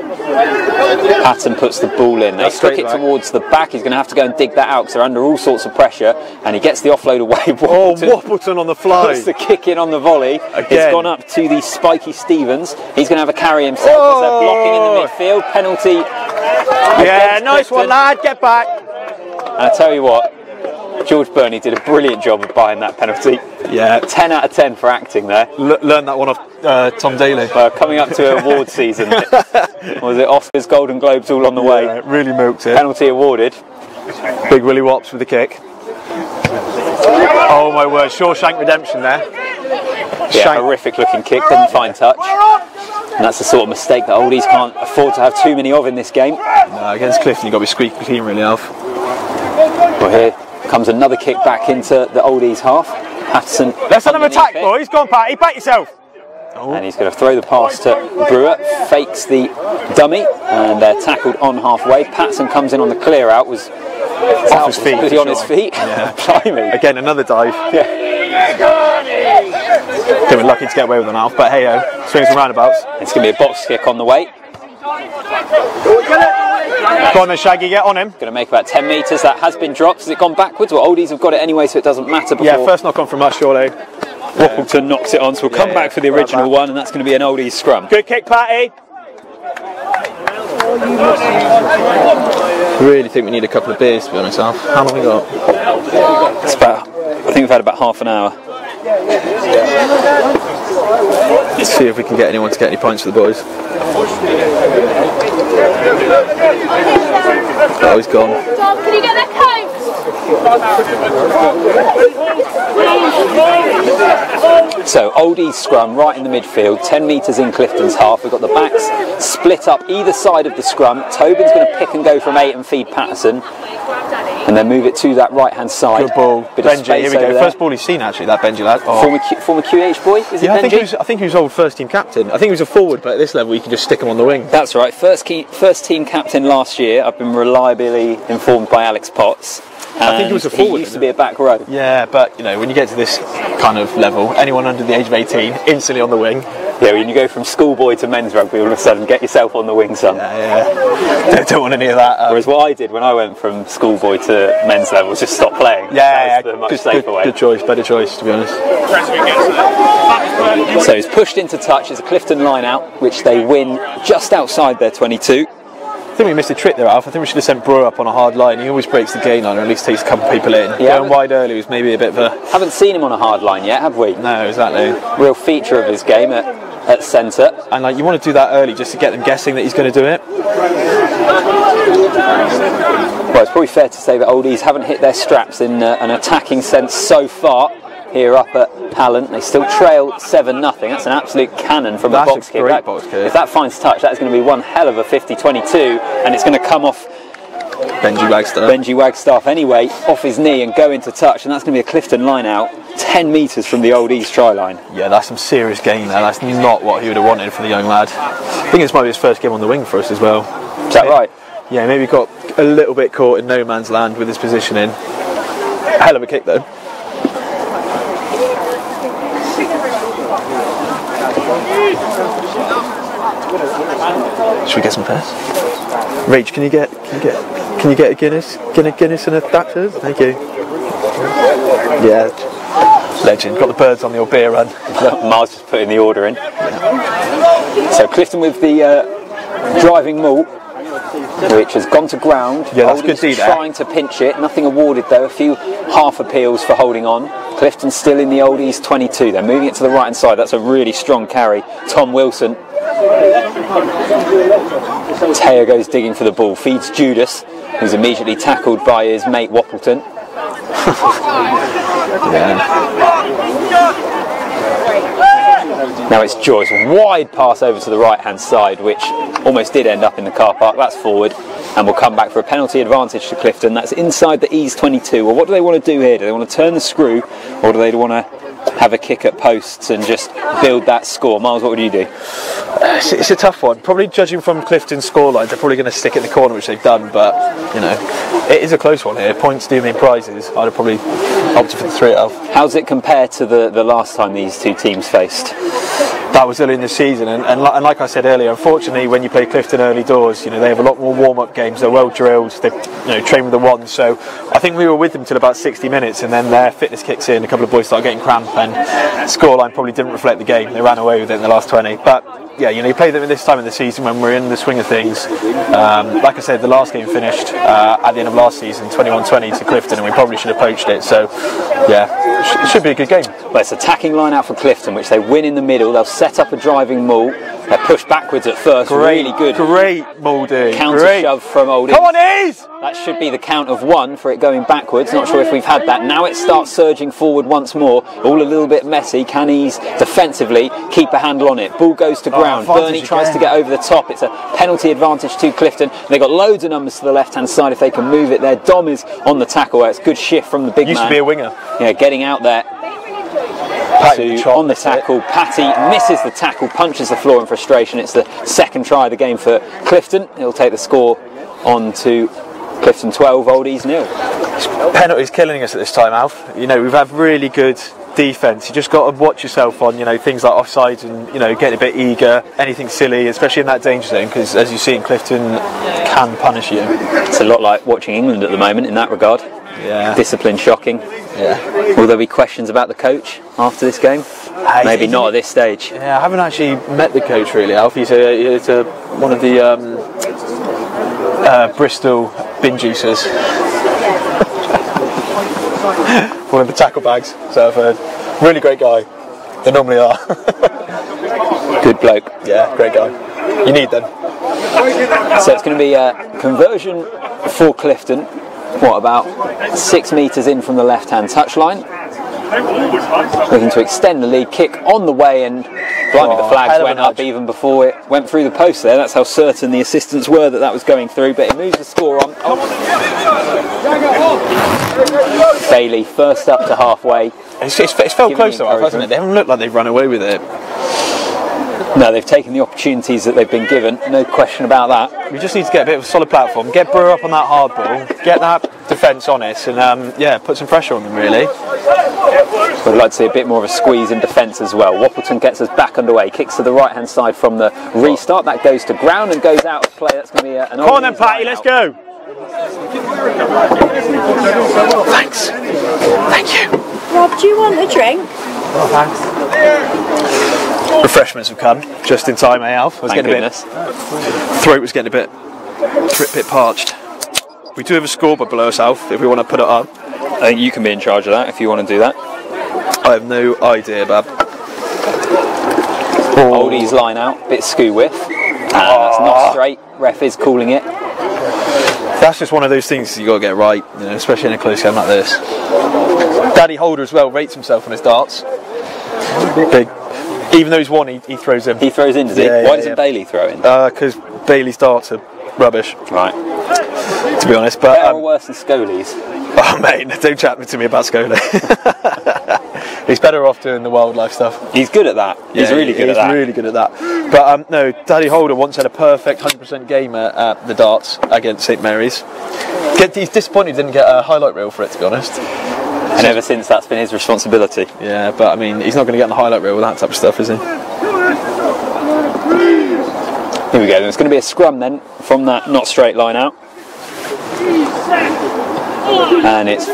S1: Patton puts the ball in. They stick it towards the back. He's going to have to go and dig that out because they're under all sorts of pressure, and he gets the offload away.
S2: Woppleton on the fly.
S1: Puts the kick in on the volley.
S2: Again.
S1: It's gone up to the spiky Stevens. He's going to have a carry himself as they're blocking in the midfield. Penalty.
S2: Yeah, nice one, lad. Get back.
S1: And I tell you what, George Burney did a brilliant job of buying that penalty.
S2: Yeah,
S1: 10 out of 10 for acting there.
S2: Learned that one off Tom Daly.
S1: Coming up to award season. Was it Oscars, Golden Globes all on the way?
S2: Really milked it.
S1: Penalty awarded.
S2: Big Willie Wops with the kick. Oh my word, Shawshank Redemption there.
S1: Yeah, horrific looking kick, didn't find touch. And that's the sort of mistake that Oldies can't afford to have too many of in this game.
S2: No, against Clifton you've got to be squeaky clean really, Alf.
S1: Well, here comes another kick back into the Oldies half. Patterson.
S2: Let's have an attack, boys. Go on, Patty, back yourself.
S1: Oh. And he's going to throw the pass to Brewer, fakes the dummy, and they're tackled on halfway. Patterson comes in on the clear out, was
S2: off his feet.
S1: On his feet.
S2: Yeah.
S1: Blimey.
S2: Again, another dive.
S1: Yeah.
S2: They were lucky to get away with an half, but hey ho, swings and roundabouts.
S1: It's going to be a box kick on the way.
S2: Go on then, Shaggy, get on him.
S1: Going to make about 10 metres. That has been dropped. Has it gone backwards? Well, Oldies have got it anyway, so it doesn't matter before.
S2: Yeah, first knock on from us, surely.
S1: Woppleton knocks it on, so we'll come back for the original one, and that's going to be an Oldies scrum.
S2: Good kick, Patty. I really think we need a couple of beers, to be honest, Alf. How long have we got?
S1: It's about, I think we've had about half an hour.
S2: Let's see if we can get anyone to get any pints for the boys. Oh, he's gone.
S4: Tom, can you get that coat?
S1: So Oldies scrum right in the midfield, 10 metres in Clifton's half. We've got the backs split up either side of the scrum. Tobin's going to pick and go from 8 and feed Patterson, and then move it to that right hand side.
S2: Good ball.
S1: Bit
S2: Benji, here we go. First ball he's seen actually, that Benji lad. Oh.
S1: Former QH boy, is it Benji?
S2: I think he was old first team captain. I think he was a forward, but at this level you can just stick him on the wing.
S1: That's right, first team captain last year. I've been reliably informed by Alex Potts.
S2: I think he was a forward.
S1: He used to be a back row.
S2: Yeah, but you know, when you get to this kind of level, anyone under the age of 18, instantly on the wing.
S1: Yeah, when you go from schoolboy to men's rugby, all of a sudden, get yourself on the wing, son.
S2: Yeah. Don't want any of that.
S1: Whereas what I did when I went from schoolboy to men's level was just stop playing.
S2: Yeah,
S1: the much safer way.
S2: Good choice, better choice, to be honest.
S1: So he's pushed into touch. It's a Clifton line out, which they win just outside their 22.
S2: I think we missed a trick there, Alf. I think we should have sent Brewer up on a hard line. He always breaks the gain line, or at least takes a couple of people in.
S1: Yeah,
S2: going wide early was maybe a bit of a...
S1: Haven't seen him on a hard line yet, have we?
S2: No, exactly.
S1: Real feature of his game at centre.
S2: And like, you want to do that early just to get them guessing that he's going to do it.
S1: Well, it's probably fair to say that Oldies haven't hit their straps in an attacking sense so far. Here up at Hallen, they still trail 7-0. That's an absolute cannon from a box kick. If that finds touch, that's going to be one hell of a 50-22, and it's going to come off Benji Wagstaff anyway, off his knee and go into touch, and that's going to be a Clifton line out, 10 metres from the Old East try line.
S2: Yeah, that's some serious gain there. That's not what he would have wanted for the young lad. I think this might be his first game on the wing for us as well.
S1: Is that right?
S2: Yeah, maybe got a little bit caught in no man's land with his positioning. Hell of a kick though. Should we get some pairs? Rach, can you get a Guinness? Guinness and a Thatcher's? Thank you. Yeah, legend. Got the birds on the old beer run.
S1: Miles just putting the order in. So Clifton with the driving maul, which has gone to ground.
S2: Yeah, that's good D there.
S1: Trying to pinch it. Nothing awarded though. A few half appeals for holding on. Clifton still in the Oldies 22. They're moving it to the right hand side. That's a really strong carry. Tom Wilson. Taya goes digging for the ball. Feeds Judas, who's immediately tackled by his mate Wappleton. Now it's Joyce. Wide pass over to the right hand side, which almost did end up in the car park. That's forward. And we'll come back for a penalty advantage to Clifton. That's inside the E's 22. Well, what do they want to do here? Do they want to turn the screw, or do they want to have a kick at posts and just build that score? Miles, what would you do?
S2: It's a tough one. Probably judging from Clifton's scorelines, they're probably going to stick it in the corner, which they've done. But you know, it is a close one here. Points do mean prizes. I'd have probably opted for the 3 out of.
S1: How does it compare to the last time these two teams faced?
S2: That was early in the season, and like I said earlier, unfortunately, when you play Clifton early doors, you know, they have a lot more warm-up games. They're well drilled. They, train with the wands. So I think we were with them till about 60 minutes, and then their fitness kicks in. A couple of boys started getting cramp, and scoreline probably didn't reflect the game. They ran away with it in the last 20. But yeah, you play them at this time of the season when we're in the swing of things. Like I said, the last game finished at the end of last season, 21-20 to Clifton, and we probably should have poached it. So yeah, it should be a good game.
S1: Well, it's attacking line out for Clifton, which they win in the middle. They'll set up a driving maul. They're pushed backwards at first. Really good.
S2: Great moulding.
S1: Counter shove from Oldie.
S2: Come on, Ease!
S1: That should be the count of 1 for it going backwards. Not sure if we've had that. Now it starts surging forward once more. All a little bit messy. Can Ease defensively keep a handle on it? Ball goes to ground. Bernie tries to get over the top. It's a penalty advantage to Clifton. They've got loads of numbers to the left hand side if they can move it there. Dom is on the tackle. It's good shift from the big man.
S2: Used to be a winger.
S1: Yeah, getting out there. On the tackle, Patty misses the tackle, punches the floor in frustration. It's the second try of the game for Clifton. He'll take the score on to Clifton 12, Oldies 0.
S2: Penalty's killing us at this time, Alf. We've had really good defence. You just got to watch yourself on things like offsides and getting a bit eager, anything silly, especially in that danger zone, because as you see in Clifton, can punish you.
S1: It's a lot like watching England at the moment in that regard.
S2: Yeah.
S1: Discipline shocking.
S2: Yeah.
S1: Will there be questions about the coach after this game? Maybe not at this stage.
S2: Yeah, I haven't actually met the coach really, Alf. He's one of the Bristol bin juicers. One of the tackle bags, so I've heard. Really great guy. They normally are.
S1: Good bloke.
S2: Yeah, great guy. You need them.
S1: So it's going to be a conversion for Clifton. What, about 6 metres in from the left-hand touchline? Looking to extend the lead, kick on the way, and blimey, the flags went up even before it went through the post there. That's how certain the assistants were that that was going through, but it moves the score on. Bailey first up to halfway.
S2: It's felt close though, hasn't it? They haven't looked like they've run away with it.
S1: No, they've taken the opportunities that they've been given, no question about that.
S2: We just need to get a bit of a solid platform, get Brewer up on that hard ball, get that defence honest, and yeah, put some pressure on them really.
S1: We'd like to see a bit more of a squeeze in defence as well. Woppleton gets us back underway, kicks to the right hand side from the restart, that goes to ground and goes out of play. That's going to be an
S2: come on then, Patty, let's go. Thanks. Thank you.
S4: Rob, do you want a drink?
S2: Oh, thanks. Refreshments have come just in time, Alf? Throat was getting a bit parched. We do have a scoreboard below us, Alf, if we want to put it up.
S1: I think you can be in charge of that if you want to do that.
S2: I have no idea, Bab.
S1: Oldies line out, bit skew width. That's not straight. Ref is calling it.
S2: That's just one of those things you got to get right, you know, especially in a close game like this. Daddy Holder as well rates himself on his darts. Big. Even though he's won, he throws in.
S1: He throws in, does he?
S2: Yeah,
S1: Why doesn't Bailey throw in?
S2: Because Bailey's darts are rubbish.
S1: Right.
S2: To be honest, but
S1: better or worse than Scully's?
S2: Oh mate, don't chat to me about Scully. He's better off doing the wildlife stuff.
S1: He's good at that.
S2: Yeah,
S1: he's really good at that.
S2: He's really good at that. But no, Daddy Holder once had a perfect 100% game at the darts against St Mary's. He's disappointed he didn't get a highlight reel for it, to be honest.
S1: And ever since, that's been his responsibility.
S2: Yeah, but I mean, he's not going to get on the highlight reel with that type of stuff, is he?
S1: Here we go. There's going to be a scrum then from that not straight line out. And it's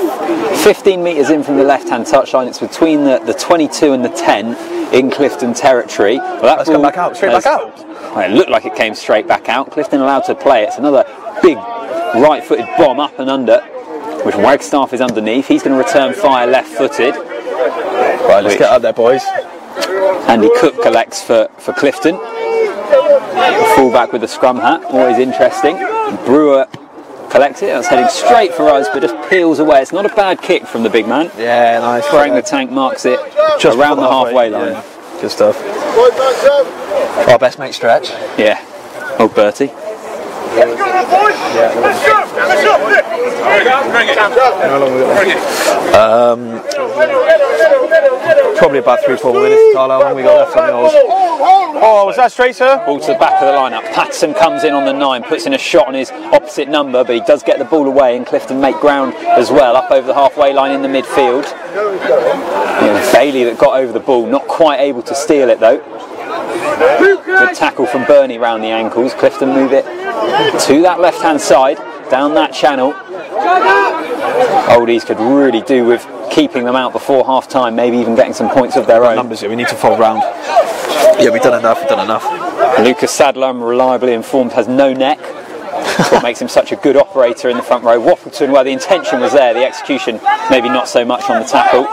S1: 15 metres in from the left-hand touchline. It's between the 22 and the 10 in Clifton territory. Well, that
S2: Let's come back out. Straight back out.
S1: Well, it looked like it came straight back out. Clifton allowed to play. It's another big right-footed bomb up and under, which Wagstaff is underneath. He's going to return fire left-footed.
S2: Right, let's get up there, boys.
S1: Andy Cook collects for Clifton. A fullback with the scrum hat, always interesting. Brewer collects it. That's heading straight for us, but just peels away. It's not a bad kick from the big man.
S2: Yeah, nice.
S1: Frank the Tank marks it just around the halfway line.
S2: Yeah. Good stuff. Our best mate stretch.
S1: Yeah. Old Bertie.
S2: Probably about 3-4 minutes, Carl. How long we got left on the oars? Oh, was that straight, sir?
S1: Ball to the back of the lineup. Patterson comes in on the 9, puts in a shot on his opposite number, but he does get the ball away, and Clifton make ground as well, up over the halfway line in the midfield. It was Bailey that got over the ball, not quite able to steal it though. Good tackle from Bernie round the ankles. Clifton move it to that left-hand side, down that channel. Oldies could really do with keeping them out before half-time, maybe even getting some points of their own.
S2: Numbers here, we need to fold round. Yeah, we've done enough,
S1: Lucas Sadler, I'm reliably informed, has no neck. That's what makes him such a good operator in the front row. Woppleton, well, the intention was there, the execution maybe not so much on the tackle.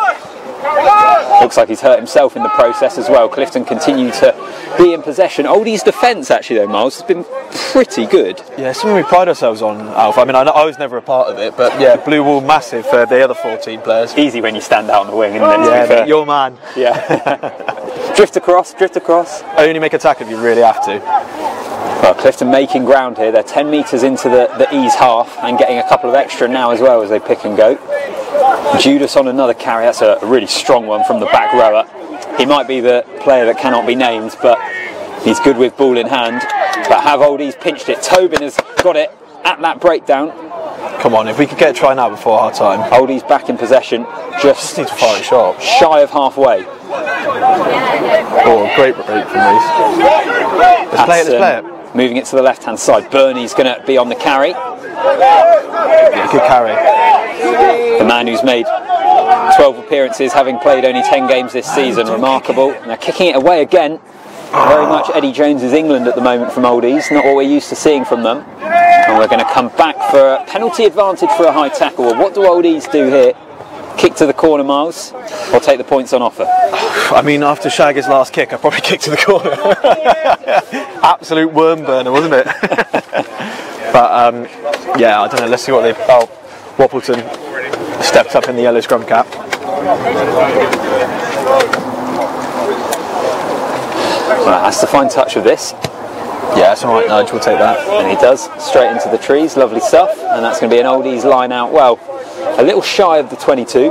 S1: Looks like he's hurt himself in the process as well. Clifton continue to be in possession. Oldies' defence, actually, though, Miles, has been pretty good.
S2: Yeah, something we pride ourselves on, Alf. I mean, I was never a part of it, but yeah, blue wall massive for the other 14 players.
S1: Easy when you stand out on the wing, isn't it?
S2: Yeah, your man.
S1: Yeah. Drift across.
S2: Only make a tackle if you really have to.
S1: Well, Clifton making ground here. They're 10 metres into the ease half and getting a couple of extra now as well as they pick and go. Judas on another carry. That's a really strong one from the back rower. He might be the player that cannot be named, but he's good with ball in hand. But have Oldies pinched it. Tobin has got it at that breakdown.
S2: Come on, if we could get a try now before half time.
S1: Oldies back in possession. Just
S2: need to fire it short.
S1: Shy of halfway.
S2: Oh, great break from these. Let's play it.
S1: Moving it to the left-hand side. Bernie's going to be on the carry.
S2: Yeah, good carry.
S1: The man who's made 12 appearances, having played only 10 games this season. Remarkable. And they're kicking it away again. Very much Eddie Jones's England at the moment from Oldies. Not what we're used to seeing from them. And we're going to come back for a penalty advantage for a high tackle. Well, what do Oldies do here? Kick to the corner, Miles, or take the points on offer?
S2: I mean, after Shaggy's last kick, I probably kicked to the corner. Absolute worm burner, wasn't it? But yeah, I don't know. Let's see what they. Oh, Woppleton stepped up in the yellow scrum cap.
S1: Well, has to find touch with this.
S2: Yeah, it's alright, Nudge, we'll take that.
S1: And he does, straight into the trees, lovely stuff. And that's going to be an Oldies line out, well, a little shy of the 22.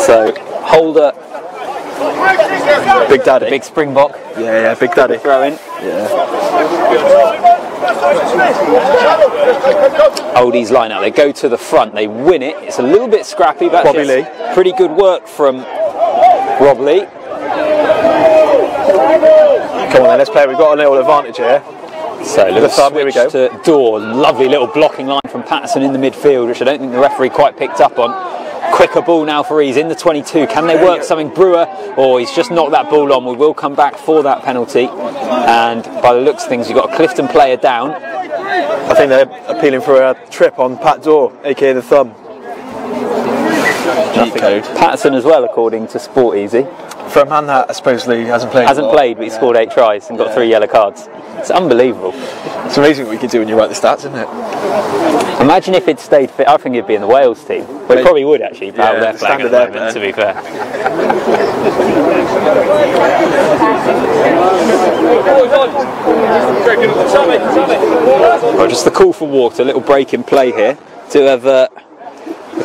S1: So, Holder.
S2: Big Daddy.
S1: Big Springbok.
S2: Yeah, Big Daddy.
S1: Throw in.
S2: Yeah.
S1: Oldies line out, they go to the front, they win it. It's a little bit scrappy, but
S2: Robbie Lee.
S1: Pretty good work from Rob Lee.
S2: Come on then, let's play. We've got a little advantage here.
S1: So little
S2: thumb, here we go.
S1: to Door, lovely little blocking line from Patterson in the midfield, which I don't think the referee quite picked up on. Quicker ball now for Ease in the 22. Can they work something? Brewer, or he's just knocked that ball on. We will come back for that penalty. And by the looks of things, you've got a Clifton player down.
S2: I think they're appealing for a trip on Pat Door, aka the thumb. Cheat code.
S1: Patterson as well, according to Sport Easy.
S2: For a man that supposedly hasn't played.
S1: Hasn't played, but he scored 8 tries and got 3 yellow cards. It's unbelievable.
S2: It's amazing what you can do when you write the stats, isn't it?
S1: Imagine if he'd stayed fit. I think he'd be in the Wales team. Well, he probably would actually.
S2: Yeah,
S1: their flag at the moment, to be fair. Well, just the call for water. A little break in play here to have the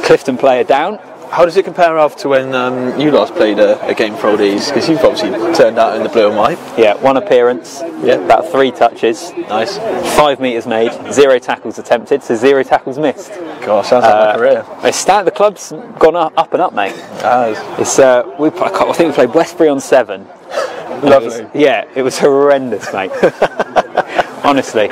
S1: Clifton player down.
S2: How does it compare after when you last played a game for Oldies? Because you've obviously turned out in the blue and white.
S1: Yeah, 1 appearance, about 3 touches.
S2: Nice.
S1: 5 metres made, 0 tackles attempted, so 0 tackles missed.
S2: Gosh, sounds like my career.
S1: The club's gone up and up, mate. It's I think we played Westbury on 7.
S2: Lovely.
S1: It was horrendous, mate. Honestly.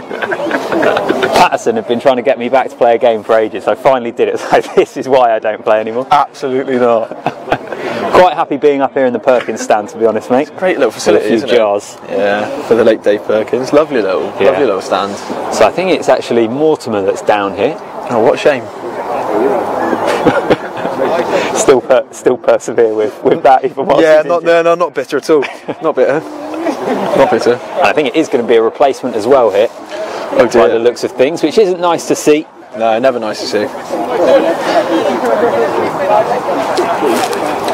S1: Patterson had been trying to get me back to play a game for ages. I finally did it. So this is why I don't play anymore.
S2: Absolutely not.
S1: Quite happy being up here in the Perkins stand, to be honest, mate.
S2: Great little facility,
S1: with a few jars.
S2: Yeah, for the late Dave Perkins. Lovely little stand.
S1: So I think it's actually Mortimer that's down here.
S2: Oh, what a shame.
S1: Still persevere with that even whilst
S2: not bitter at all. Not bitter. Not bitter.
S1: And I think it is going to be a replacement as well here.
S2: Oh dear.
S1: By the looks of things, which isn't nice to see.
S2: No, never nice to see.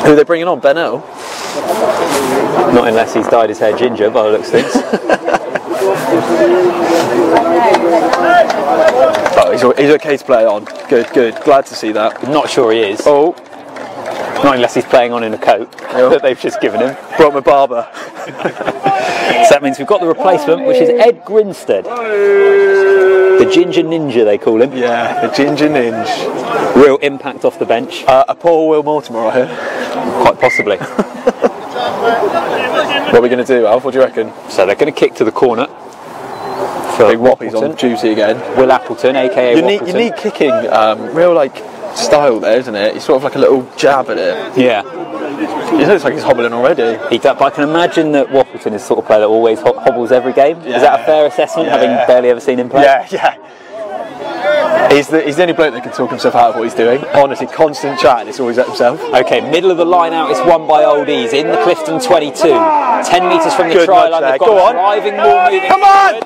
S2: Who are they bringing on? Benno?
S1: Not unless he's dyed his hair ginger by the looks of things.
S2: Oh, he's okay to play on. Good. Glad to see that.
S1: I'm not sure he is.
S2: Oh.
S1: Not unless he's playing on in a coat that they've just given him.
S2: Brought my barber.
S1: So that means we've got the replacement, which is Ed Grinstead. The Ginger Ninja, they call him.
S2: Yeah, the Ginger Ninja.
S1: Real impact off the bench.
S2: A poor Will Mortimer, I heard.
S1: Quite possibly.
S2: What are we going to do, Alf? What do you reckon?
S1: So they're going to kick to the corner.
S2: Big Whoppy's on duty again.
S1: Will Appleton, aka Woppleton.
S2: You need kicking, real style there, isn't it? He's sort of like a little jab at it.
S1: Yeah.
S2: It looks like he's hobbling already.
S1: But I can imagine that Woppleton is the sort of player that always hobbles every game. Yeah. Is that a fair assessment, having barely ever seen him play?
S2: Yeah. He's the only bloke that can talk himself out of what he's doing. Honestly, constant chat and it's always at himself.
S1: Okay, middle of the line out, it's won by Oldies in the Clifton 22. 10 metres from the try line, they've got a driving ball moving.
S2: Come on!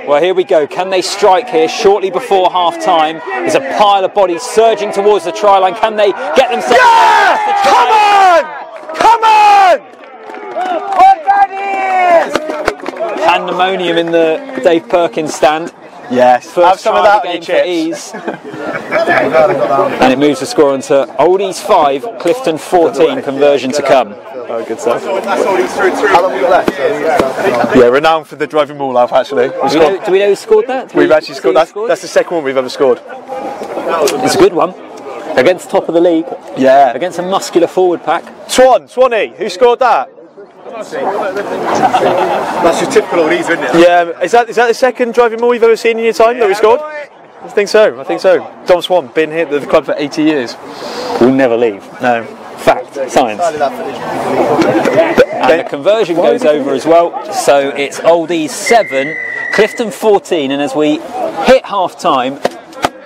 S1: Well, here we go. Can they strike here shortly before half-time? There's a pile of bodies surging towards the try line. Can they get themselves...
S2: Yeah! Come on! Come on! What that is!
S1: Pandemonium in the Dave Perkins stand.
S2: Yes,
S1: First
S2: have some of that on your chips.
S1: And it moves the score on to Oldies 5, Clifton 14, conversion to come.
S2: Oh, good stuff. How long have we got left? Yeah, renowned for the driving ball out, actually.
S1: Do we know who scored that?
S2: We've actually scored. That's the second one we've ever scored.
S1: It's a good one. Against top of the league.
S2: Yeah.
S1: Against a muscular forward pack.
S2: Swanee, who scored that?
S3: That's your typical Oldies, isn't it?
S2: Yeah, is that the second driving ball you've ever seen in your time that we scored? I think so. Dom Swan, been here at the club for 80 years.
S1: We'll never leave.
S2: No.
S1: Fact, science. And the conversion goes over as well. So it's Oldies 7, Clifton 14, and as we hit half time,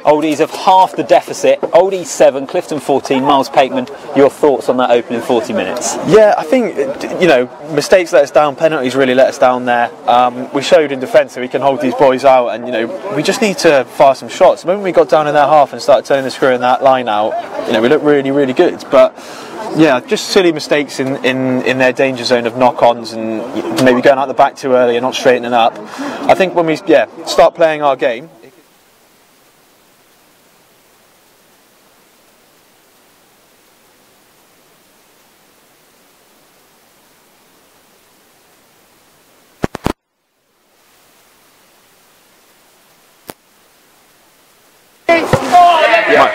S1: Oldies have halved the deficit. Oldies 7, Clifton 14. Miles Pakeman, your thoughts on that opening 40 minutes?
S2: Yeah, I think, you know, mistakes let us down, penalties really let us down there. We showed in defence that we can hold these boys out, and, you know, we just need to fire some shots. The moment we got down in their half and started turning the screw in that line out, you know, we looked really, really good. But yeah, just silly mistakes in their danger zone of knock-ons and maybe going out the back too early and not straightening up. I think when we start playing our game.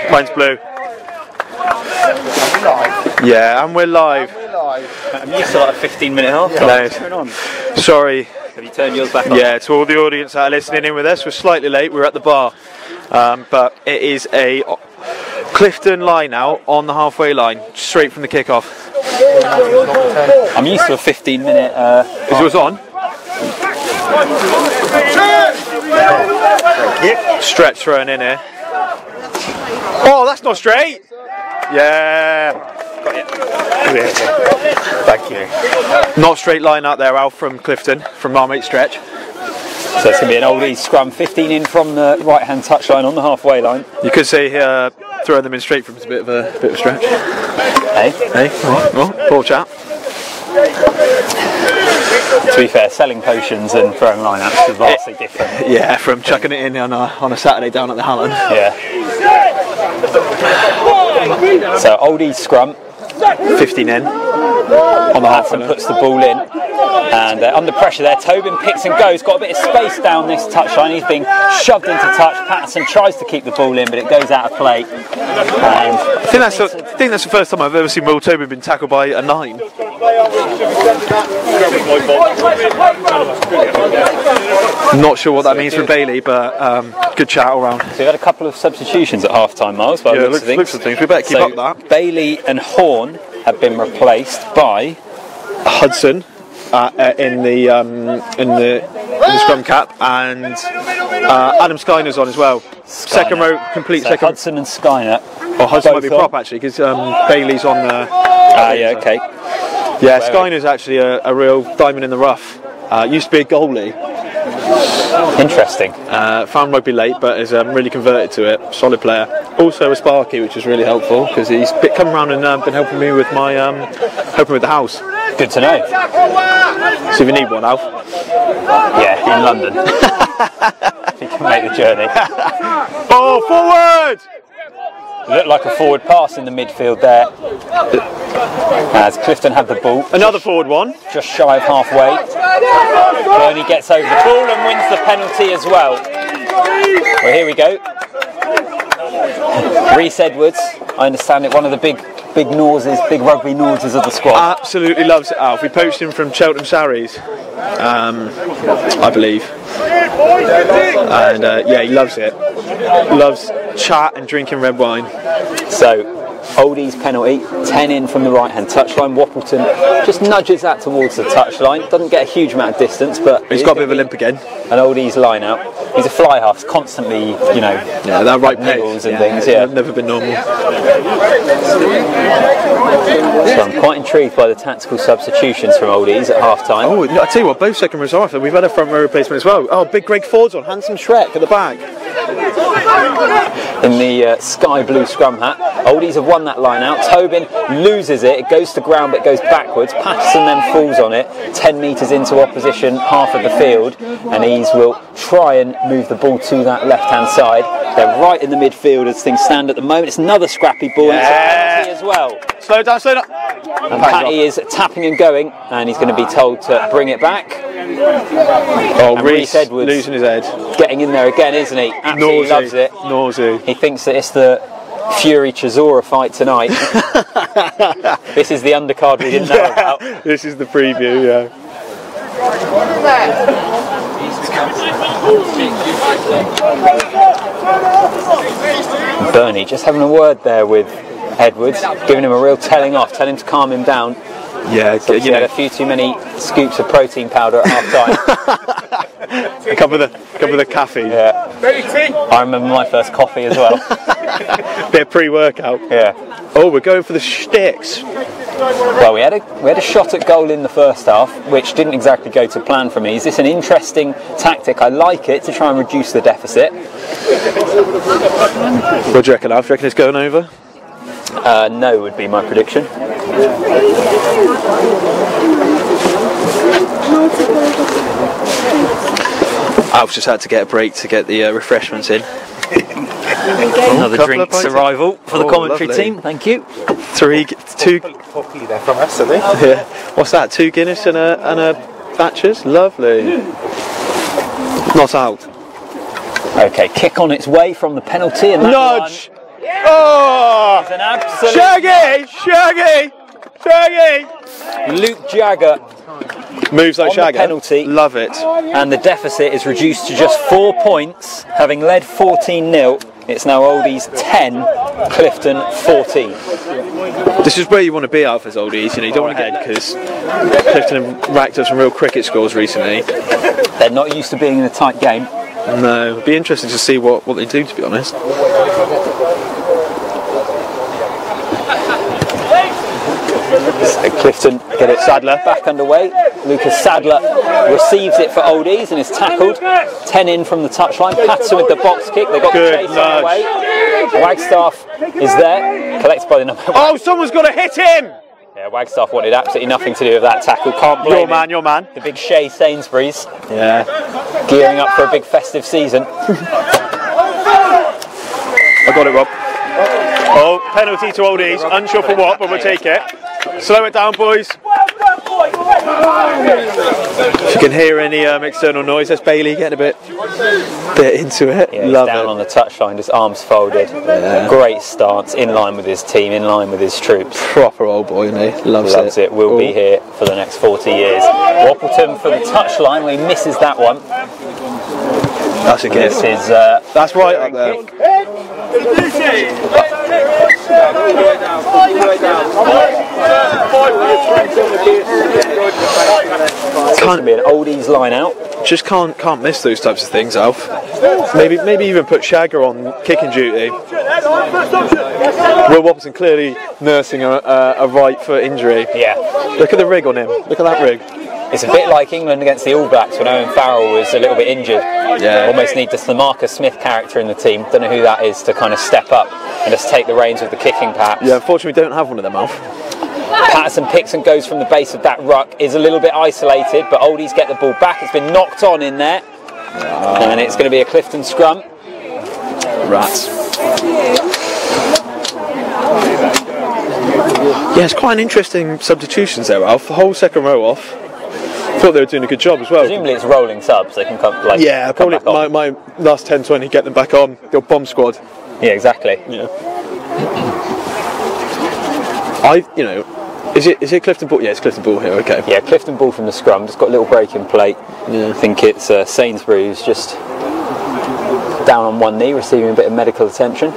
S2: Mine's blue. Yeah, and we're live.
S1: I'm used to like a 15-minute half.
S2: What's going on? Sorry.
S1: Have you turned yours back on?
S2: Yeah, to all the audience that are listening in with us, we're slightly late. We're at the bar, but it is a Clifton line out on the halfway line, straight from the kick-off.
S1: I'm used to a 15-minute.
S2: Is yours on? Stretch thrown in here. Oh, that's not straight. Yeah.
S1: Thank you.
S2: Not straight line out there, Al, from Clifton, from our mate Stretch.
S1: So it's going to be an Oldies scrum, 15 in from the right-hand touchline on the halfway line.
S2: You could say throwing them in straight from is a bit of a stretch.
S1: Hey?
S2: Hey? Oh, poor chap.
S1: To be fair, selling potions and throwing line-outs is vastly different.
S2: Yeah, from chucking it in on a Saturday down at the Hallen.
S1: Yeah. So Oldies scrum,
S2: 15 in on the half
S1: and puts the ball in, and under pressure there, Tobin picks and goes, got a bit of space down this touchline, he's being shoved into touch. Patterson tries to keep the ball in, but it goes out of play. And
S2: I think that's the first time I've ever seen Will Tobin been tackled by a 9. Not sure what that means for Bailey, but good chat all round.
S1: So we've had a couple of substitutions at half-time, Miles.
S2: Yeah, looks of things. We better keep up that.
S1: Bailey and Horn have been replaced by
S2: Hudson in the scrum cap, and Adam Skyner's on as well. Second row, complete
S1: so
S2: second.
S1: Hudson and Skyner.
S2: Or Hudson might be prop actually, because Bailey's on the.
S1: Yeah, okay.
S2: Yeah, Skyner's actually a real diamond in the rough. Used to be a goalie.
S1: Interesting.
S2: Found rugby late, but has really converted to it. Solid player. Also a Sparky, which is really helpful because he's come around and been helping me with my helping with the house.
S1: Good to know.
S2: So if you need one, Alf.
S1: Yeah, in London. You can make the journey.
S2: Oh, forward!
S1: Looked like a forward pass in the midfield there. As Clifton have the ball.
S2: Another forward one.
S1: Just shy of halfway. Bernie gets over the ball and wins the penalty as well. Well, here we go. Reece Edwards, I understand it, one of the big rugby noises of the squad.
S2: Absolutely loves it, Alf. We poached him from Cheltenham Sarries, I believe. And yeah, he loves it. Loves chat and drinking red wine.
S1: So, Oldies penalty, 10 in from the right-hand touchline. Wappleton just nudges that towards the touchline. Doesn't get a huge amount of distance, but
S2: he's got a bit of a limp again.
S1: An Oldies line out. He's a fly half, constantly, you know,
S2: yeah, that right
S1: niggles and things. Yeah,
S2: never been normal.
S1: So I'm quite intrigued by the tactical substitutions from Oldies at half-time.
S2: Oh, I tell you what, both second rows are off. We've had a front row replacement as well. Oh, big Greg Ford's on, handsome Shrek at the back.
S1: In the sky blue scrum hat. Oldies have won that line out. Tobin loses it. It goes to ground but goes backwards. Patterson then falls on it. 10 metres into opposition, half of the field. And Ease will try and move the ball to that left-hand side. They're right in the midfield as things stand at the moment. It's another scrappy ball. Yeah. And it's a penalty as well.
S2: Slow down, slow down.
S1: And Patty is tapping and going, and he's going to be told to bring it back.
S2: Oh, Reece Edwards losing his head.
S1: Getting in there again, isn't he? Absolutely loves it.
S2: Nausea.
S1: He thinks that it's the Fury Chisora fight tonight. This is the undercard we didn't know about.
S2: This is the preview, yeah.
S1: Bernie just having a word there with Edwards, giving him a real telling off, telling him to calm him down.
S2: Yeah,
S1: So you had a few too many scoops of protein powder at half time.
S2: a couple of the caffeine.
S1: Yeah. I remember my first coffee as well.
S2: Bit of pre-workout.
S1: Yeah.
S2: Oh, we're going for the sticks.
S1: Well, we had a shot at goal in the first half, which didn't exactly go to plan for me. Is this an interesting tactic? I like it to try and reduce the deficit.
S2: What do you reckon, Alf? Do you reckon it's going over?
S1: No would be my prediction.
S2: Alf just had to get a break to get the refreshments in.
S1: Another drinks arrival for the commentary
S2: lovely.
S1: team. Thank you.
S2: 2
S3: Poppy there from us, I think.
S2: Yeah. What's that? 2 Guinness and a Thatcher's? Lovely. Not out.
S1: Okay, kick on its way from the penalty and that
S2: Nudge!
S1: one
S2: Oh!
S1: is an absolute
S2: Shaggy!
S1: Luke Jagger
S2: Moves like
S1: on the
S2: Shagger.
S1: penalty.
S2: Love it.
S1: And the deficit is reduced to just 4 points, having led 14-0. It's now Oldies 10, Clifton 14.
S2: This is where you want to be, Alf, as oldies. You know, you don't want to head because Clifton have racked up some real cricket scores recently.
S1: They're not used to being in a tight game.
S2: No, it'd be interesting to see what they do, to be honest.
S1: So Clifton get it
S2: Sadler
S1: back underway. Lucas Sadler receives it for Oldies and is tackled. 10 in from the touchline. Patterson with the box kick. They got the
S2: Good
S1: chase on the way. Wagstaff is there, collected by the number.
S2: Oh, someone's got to hit him!
S1: Yeah, Wagstaff wanted absolutely nothing to do with that tackle. Can't blame him.
S2: Your man.
S1: The big Shea Sainsbury's
S2: Yeah.
S1: gearing up for a big festive season.
S2: I got it, Rob. Oh, penalty to Oldies. Unsure for what, but we'll take it. Slow it down, boys. If you can hear any external noise, that's Bailey getting a bit into it.
S1: Yeah, he's
S2: Love
S1: down
S2: it.
S1: on the touchline, just arms folded.
S2: Yeah.
S1: Great stance, in line with his team, in line with his troops.
S2: Proper old boy, isn't he? Loves
S1: it. Will be here for the next 40 years. Woppleton for the touchline, where he misses that one.
S2: That's a gift.
S1: This is
S2: That's right up there.
S1: It's going to be an Oldies line out.
S2: Just can't miss those types of things, Alf. Maybe even put Shagger on kicking duty. Will Woppleton clearly nursing a right foot injury.
S1: Yeah.
S2: Look at the rig on him. Look at that rig.
S1: It's a bit like England against the All Blacks when Owen Farrell was a little bit injured.
S2: Yeah.
S1: Almost need the Marcus Smith character in the team. Don't know who that is to kind of step up and just take the reins with the kicking, perhaps.
S2: Yeah, unfortunately we don't have one of them, Alf.
S1: Patterson picks and goes from the base of that ruck, is a little bit isolated, but Oldies get the ball back. It's been knocked on in there. And it's going to be a Clifton scrum.
S2: Rats. Yeah, it's quite an interesting substitutions there, Alf. The whole second row off. Thought they were doing a good job as well.
S1: Presumably it's rolling subs, they can come come
S2: probably
S1: back on.
S2: my last 10-20, get them back on. The old bomb squad.
S1: Yeah, exactly.
S2: Yeah. Is it Clifton ball? Yeah, it's Clifton ball here, okay.
S1: Yeah, Clifton ball from the scrum, just got a little break in play.
S2: Yeah.
S1: I think it's Sainsbury's just down on one knee, receiving a bit of medical attention.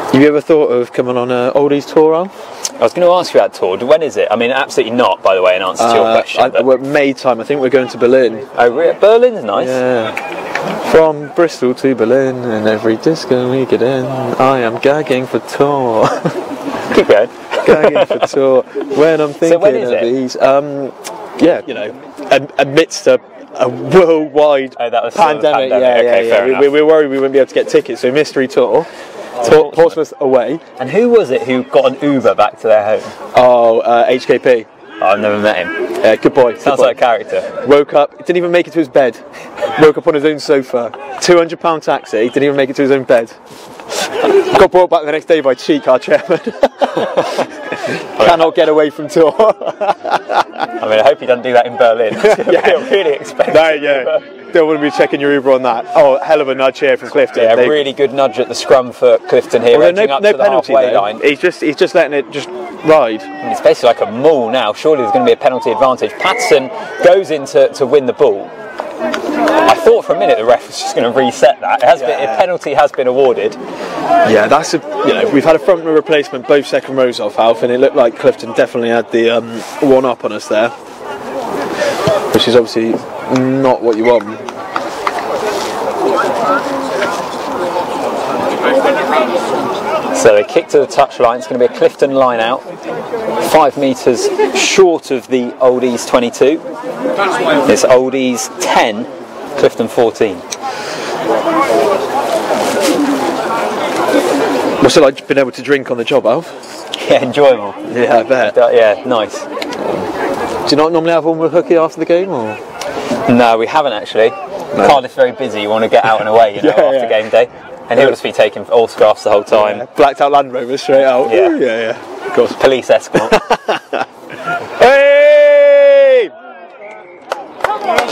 S2: Have you ever thought of coming on an Oldies tour, Alf?
S1: I was going to ask you that, Tour. When is it? I mean, absolutely not, by the way, in answer to your question.
S2: We're May time. I think we're going to Berlin.
S1: Oh, really? Berlin's nice.
S2: Yeah. From Bristol to Berlin, and every disco we get in, I am gagging for tour.
S1: Keep going.
S2: Gagging for tour. When I'm thinking
S1: when is
S2: of
S1: it?
S2: these, amidst a worldwide pandemic.
S1: Fair
S2: we were worried we wouldn't be able to get tickets, so mystery tour. Portsmouth away.
S1: And who was it who got an Uber back to their home?
S2: Oh, HKP.
S1: Oh, I've never met him.
S2: Good boy.
S1: Sounds like a character.
S2: Woke up, didn't even make it to his bed. Woke up on his own sofa. £200 taxi, didn't even make it to his own bed. Got brought back the next day by Cheek, our chairman. Cannot get away from tour.
S1: I mean, I hope he doesn't do that in Berlin. It's going to be really expensive.
S2: No, yeah. Don't want to be checking your Uber on that. Oh, hell of a nudge here from Clifton.
S1: Yeah, really good nudge at the scrum for Clifton here, edging up to the
S2: penalty
S1: halfway line.
S2: He's just letting it just ride.
S1: And it's basically like a maul now. Surely there's going to be a penalty advantage. Patterson goes in to win the ball. I thought for a minute the ref was just going to reset that. A penalty has been awarded.
S2: Yeah, that's we've had a front row replacement both second rows off, Alf, and it looked like Clifton definitely had the one up on us there, which is obviously not what you want.
S1: So a kick to the touchline. It's going to be a Clifton line out, 5 metres short of the Oldies 22. It's Oldies 10, Clifton 14.
S2: What's it like being able to drink on the job, Alf?
S1: Yeah, enjoyable.
S2: Yeah, I bet.
S1: Yeah, nice.
S2: Do you not normally have one with Hooky after the game, or?
S1: No, we haven't actually. No. Cardiff's very busy. You want to get out and away, after game day. And he'll just be taking autographs the whole time.
S2: Yeah. Blacked out Land Rover straight out.
S1: Yeah,
S2: yeah. Of course.
S1: Police escort.
S2: Hey!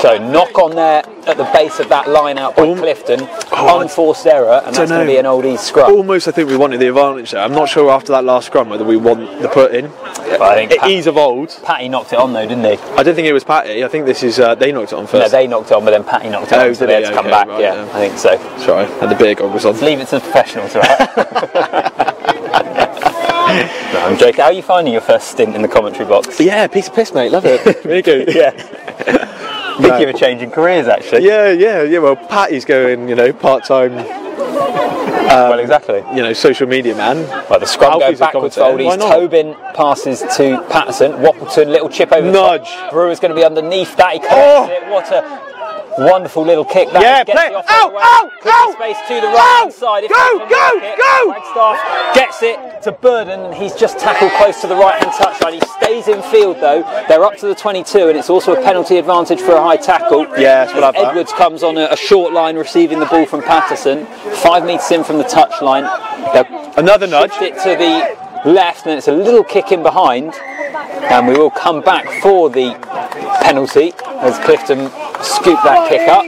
S1: So knock on there at the base of that line out by Clifton. Unforced error, and that's going to be an Oldies scrum.
S2: Almost, I think we wanted the advantage there. I'm not sure after that last scrum whether we want the put in.
S1: But I think
S2: ease of old.
S1: Patty knocked it on though, didn't he?
S2: I don't think it was Patty. I think this is they knocked it on first.
S1: No, they knocked it on, but then Patty knocked it on, so they had to come back.
S2: Right,
S1: yeah, I think so.
S2: Sorry, and the beer goggles on.
S1: Let's leave it to the professionals, right? No, I'm joking. How are you finding your first stint in the commentary box?
S2: Yeah, piece of piss, mate. Love it. Really good.
S1: Yeah. Thinking of changing careers, actually.
S2: Yeah. Well, Patty's going, part-time.
S1: Well, exactly.
S2: Social media man.
S1: Well, the scrum goes backwards for Oldies. Tobin passes to Patterson. Wappleton, little chip over the
S2: nudge.
S1: Top. Brewer's going to be underneath that. He collects it. What a wonderful little kick. That
S2: play.
S1: Space to the right hand side.
S2: Go!
S1: Wagstaff gets it to Burden, and he's just tackled close to the right hand touchline. He stays in field though. They're up to the 22, and it's also a penalty advantage for a high tackle.
S2: Yeah,
S1: Edwards comes on a short line, receiving the ball from Patterson. 5 metres in from the touchline.
S2: Another nudge.
S1: It to the left, and it's a little kick in behind, and we will come back for the penalty as Clifton scoop that kick up.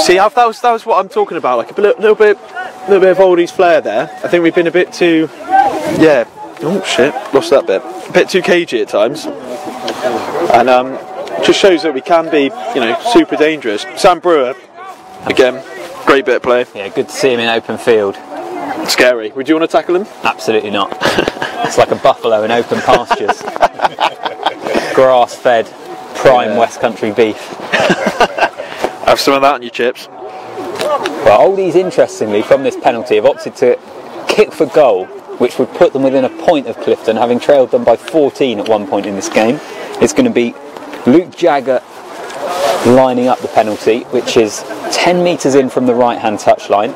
S2: See, that was what I'm talking about, like a little bit of Oldies flair there. I think we've been a bit too, oh shit, lost that bit. A bit too cagey at times, and just shows that we can be, super dangerous. Sam Brewer, again, great bit of play.
S1: Yeah, good to see him in open field.
S2: Scary. Would you want to tackle him?
S1: Absolutely not. It's like a buffalo in open pastures. Grass-fed, prime West Country beef.
S2: Have some of that on your chips.
S1: Well, Oldies, interestingly, from this penalty, have opted to kick for goal, which would put them within a point of Clifton, having trailed them by 14 at one point in this game. It's going to be Luke Jagger lining up the penalty, which is 10 metres in from the right-hand touchline.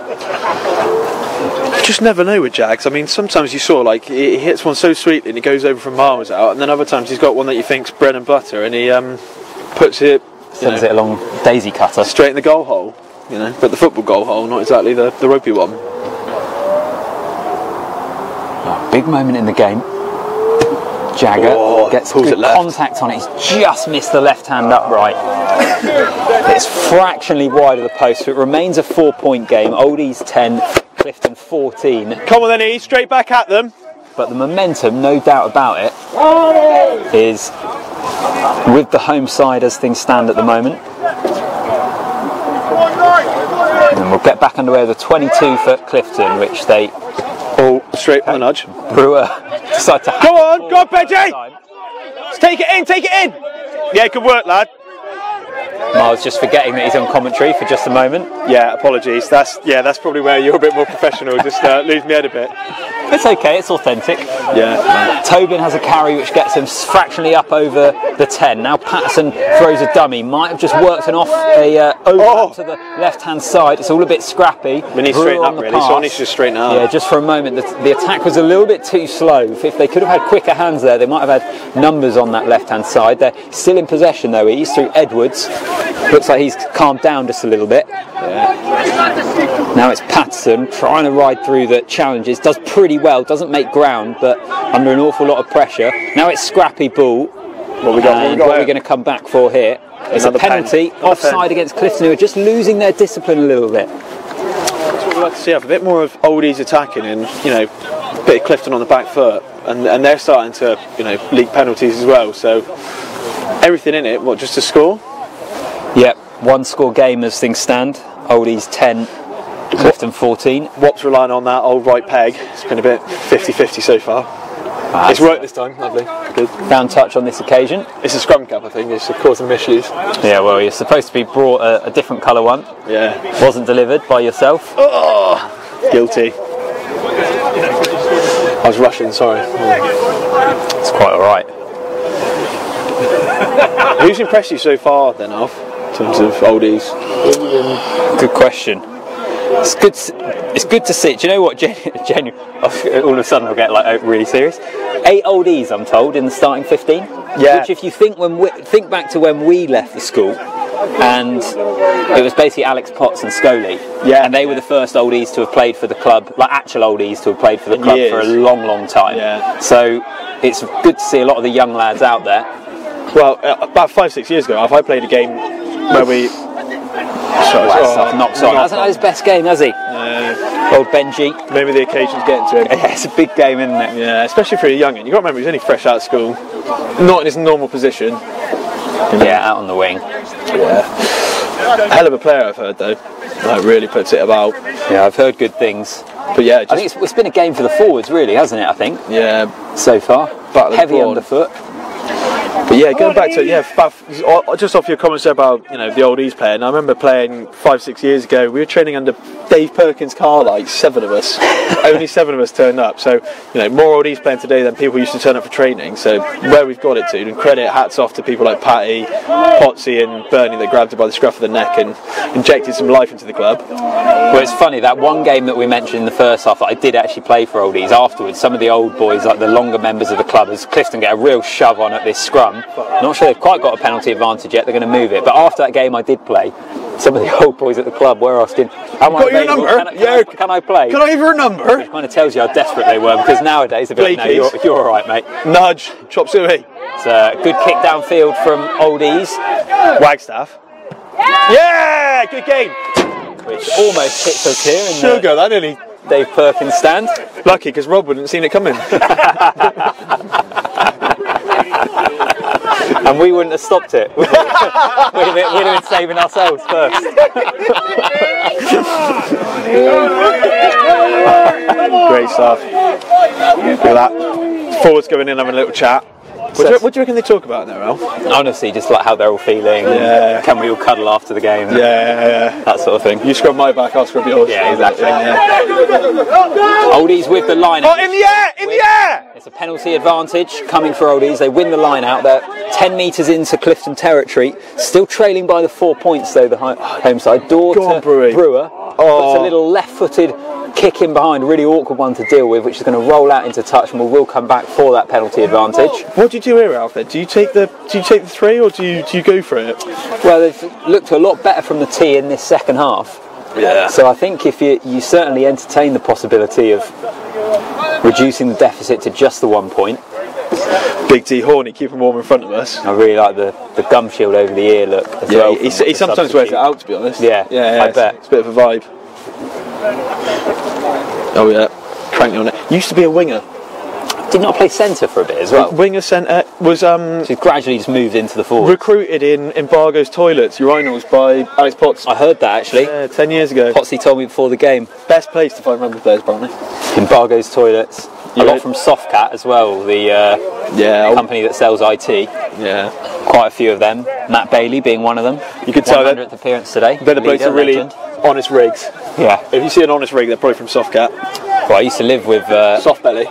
S2: You just never know with Jags. I mean, sometimes you saw he hits one so sweetly and he goes over from miles out, and then other times he's got one that you think's bread and butter, and he puts it,
S1: sends it along daisy cutter
S2: straight in the goal hole. But the football goal hole, not exactly the rugby one.
S1: Oh, big moment in the game. Jagger gets good contact on it. He's just missed the left-hand upright. It's fractionally wide of the post, so it remains a 4-point game. Oldies 10, Clifton 14.
S2: Come on then, E, straight back at them.
S1: But the momentum, no doubt about it, is with the home side as things stand at the moment. And we'll get back underway with the 22 for Clifton, which they
S2: straight on the nudge.
S1: Brewer decide to
S2: go on, Benji! Take it in! Yeah, good work, lad.
S1: Miles just forgetting that he's on commentary for just a moment.
S2: Yeah, apologies. That's probably where you're a bit more professional. Just lose me head a bit.
S1: It's okay, it's authentic.
S2: Yeah.
S1: Tobin has a carry which gets him fractionally up over the 10. Now Patterson throws a dummy. Might have just worked an off over to the left-hand side. It's all a bit scrappy.
S2: We need to straighten up really, so I need to just straighten out.
S1: Yeah, just for a moment. The attack was a little bit too slow. If they could have had quicker hands there, they might have had numbers on that left-hand side. They're still in possession though. He's through Edwards. Looks like he's calmed down just a little bit.
S2: Yeah.
S1: Now it's Patterson trying to ride through the challenges. Does pretty well. Doesn't make ground, but under an awful lot of pressure. Now it's scrappy ball. What are we going to come back for here? It's a penalty. Offside against Clifton, who are just losing their discipline a little bit.
S2: That's what we'd like to see. Have a bit more of Oldies attacking and, a bit of Clifton on the back foot. And they're starting to, leak penalties as well. So everything in it, just to score?
S1: Yep. one-score game as things stand. Oldies 10, Clifton 14.
S2: Wops relying on that old right peg. It's been a bit 50-50 so far. It's worked this time, lovely. Good.
S1: Found touch on this occasion.
S2: It's a scrum cap, I think. It's causing issues.
S1: Yeah, well, you're supposed to be brought a different colour one.
S2: Yeah.
S1: Wasn't delivered by yourself.
S2: Oh, guilty. I was rushing, sorry.
S1: It's quite alright.
S2: Who's impressed you so far then, Alf, in terms of oldies?
S1: Good question. It's good to see. Do you know what? Genuinely, all of a sudden I'll get like really serious. 8 oldies, I'm told, in the starting 15.
S2: Yeah.
S1: Which, if you think back to when we left the school, and it was basically Alex Potts and Scully.
S2: Yeah.
S1: And they were the first oldies to have played for the club, like actual oldies to have played for the club for a long, long time.
S2: Yeah.
S1: So it's good to see a lot of the young lads out there.
S2: Well, about 5-6 years ago, I played a game where we.
S1: Knocks on. Hasn't had his best game, has he? Old Benji.
S2: Maybe the occasion's getting to him.
S1: Yeah, it's a big game, isn't it?
S2: Yeah, especially for a young'un. You've got to remember, he's only fresh out of school, not in his normal position.
S1: Yeah, out on the wing.
S2: Yeah. Hell of a player, I've heard, though. Like, really puts it about.
S1: Yeah, I've heard good things.
S2: But yeah,
S1: I think it's been a game for the forwards, really, hasn't it? I think.
S2: Yeah.
S1: So far. Heavy underfoot.
S2: But yeah, going back to just off your comments there about the oldies player. And I remember playing 5-6 years ago. We were training under Dave Perkins' car, like 7 of us. Only 7 of us turned up. So more oldies playing today than people used to turn up for training. So where we've got it to, and hats off to people like Patty, Potsy, and Bernie that grabbed it by the scruff of the neck and injected some life into the club.
S1: Well, it's funny, that one game that we mentioned in the first half that I did actually play for oldies. Afterwards, some of the old boys, like the longer members of the club, as Clifton get a real shove on at this scrum. Not sure they've quite got a penalty advantage yet. They're going to move it. But after that game, I did play. Some of the old boys at the club were asking, "Am I available? Can I play?
S2: Can I have your number?"
S1: Which kind of tells you how desperate they were, because nowadays they'd be like, "No, you're all right, mate."
S2: Nudge, chop suey.
S1: It's a good kick downfield from oldies.
S2: Wagstaff. Yeah, good game.
S1: Which almost hits us here in
S2: Sugar, that nearly
S1: Dave Perkins stand.
S2: Lucky, because Rob wouldn't have seen it coming.
S1: And we wouldn't have stopped it. We'd have been saving ourselves first.
S2: Great stuff. Look at that. Forwards going in having a little chat. What do you reckon they talk about there, Al?
S1: Honestly, just like how they're all feeling.
S2: Yeah.
S1: Can we all cuddle after the game?
S2: Yeah.
S1: That sort of thing.
S2: You scrub my back, I'll scrub yours.
S1: Yeah, exactly.
S2: Yeah.
S1: Oldies with the line out.
S2: Oh, in the air! In the air!
S1: It's a penalty advantage coming for oldies. They win the line out. They're 10 metres into Clifton territory. Still trailing by the 4 points, though, the home side. Brewer puts a little left-footed kick in behind, a really awkward one to deal with, which is going to roll out into touch, and we'll come back for that penalty advantage.
S2: What do you do here, Alfred? Do you take the 3, or do you go for it?
S1: Well, they've looked a lot better from the tee in this second half.
S2: Yeah.
S1: So I think if you certainly entertain the possibility of reducing the deficit to just the 1 point.
S2: Big T Horny, keep him warm in front of us.
S1: I really like the gum shield over the ear look as well.
S2: He sometimes wears it out, to be honest.
S1: Yeah, I bet.
S2: It's a bit of a vibe. Oh yeah, cranky on it. Used to be a winger.
S1: Did not play centre for a bit as well.
S2: Winger centre was
S1: so he's gradually just moved into the forward.
S2: Recruited in Embargo's toilets, urinals, by Alex Potts.
S1: I heard that actually.
S2: Yeah, 10 years ago.
S1: Potsy told me before the game.
S2: Best place to find rugby players, apparently.
S1: Embargo's toilets. A lot from Softcat as well, the company that sells IT.
S2: Yeah.
S1: Quite a few of them. Matt Bailey being one of them. You could tell that 100th appearance today.
S2: They're the blokes are really honest rigs.
S1: Yeah.
S2: If you see an honest rig, they're probably from Softcat.
S1: Well, I used to live with
S2: Soft Belly.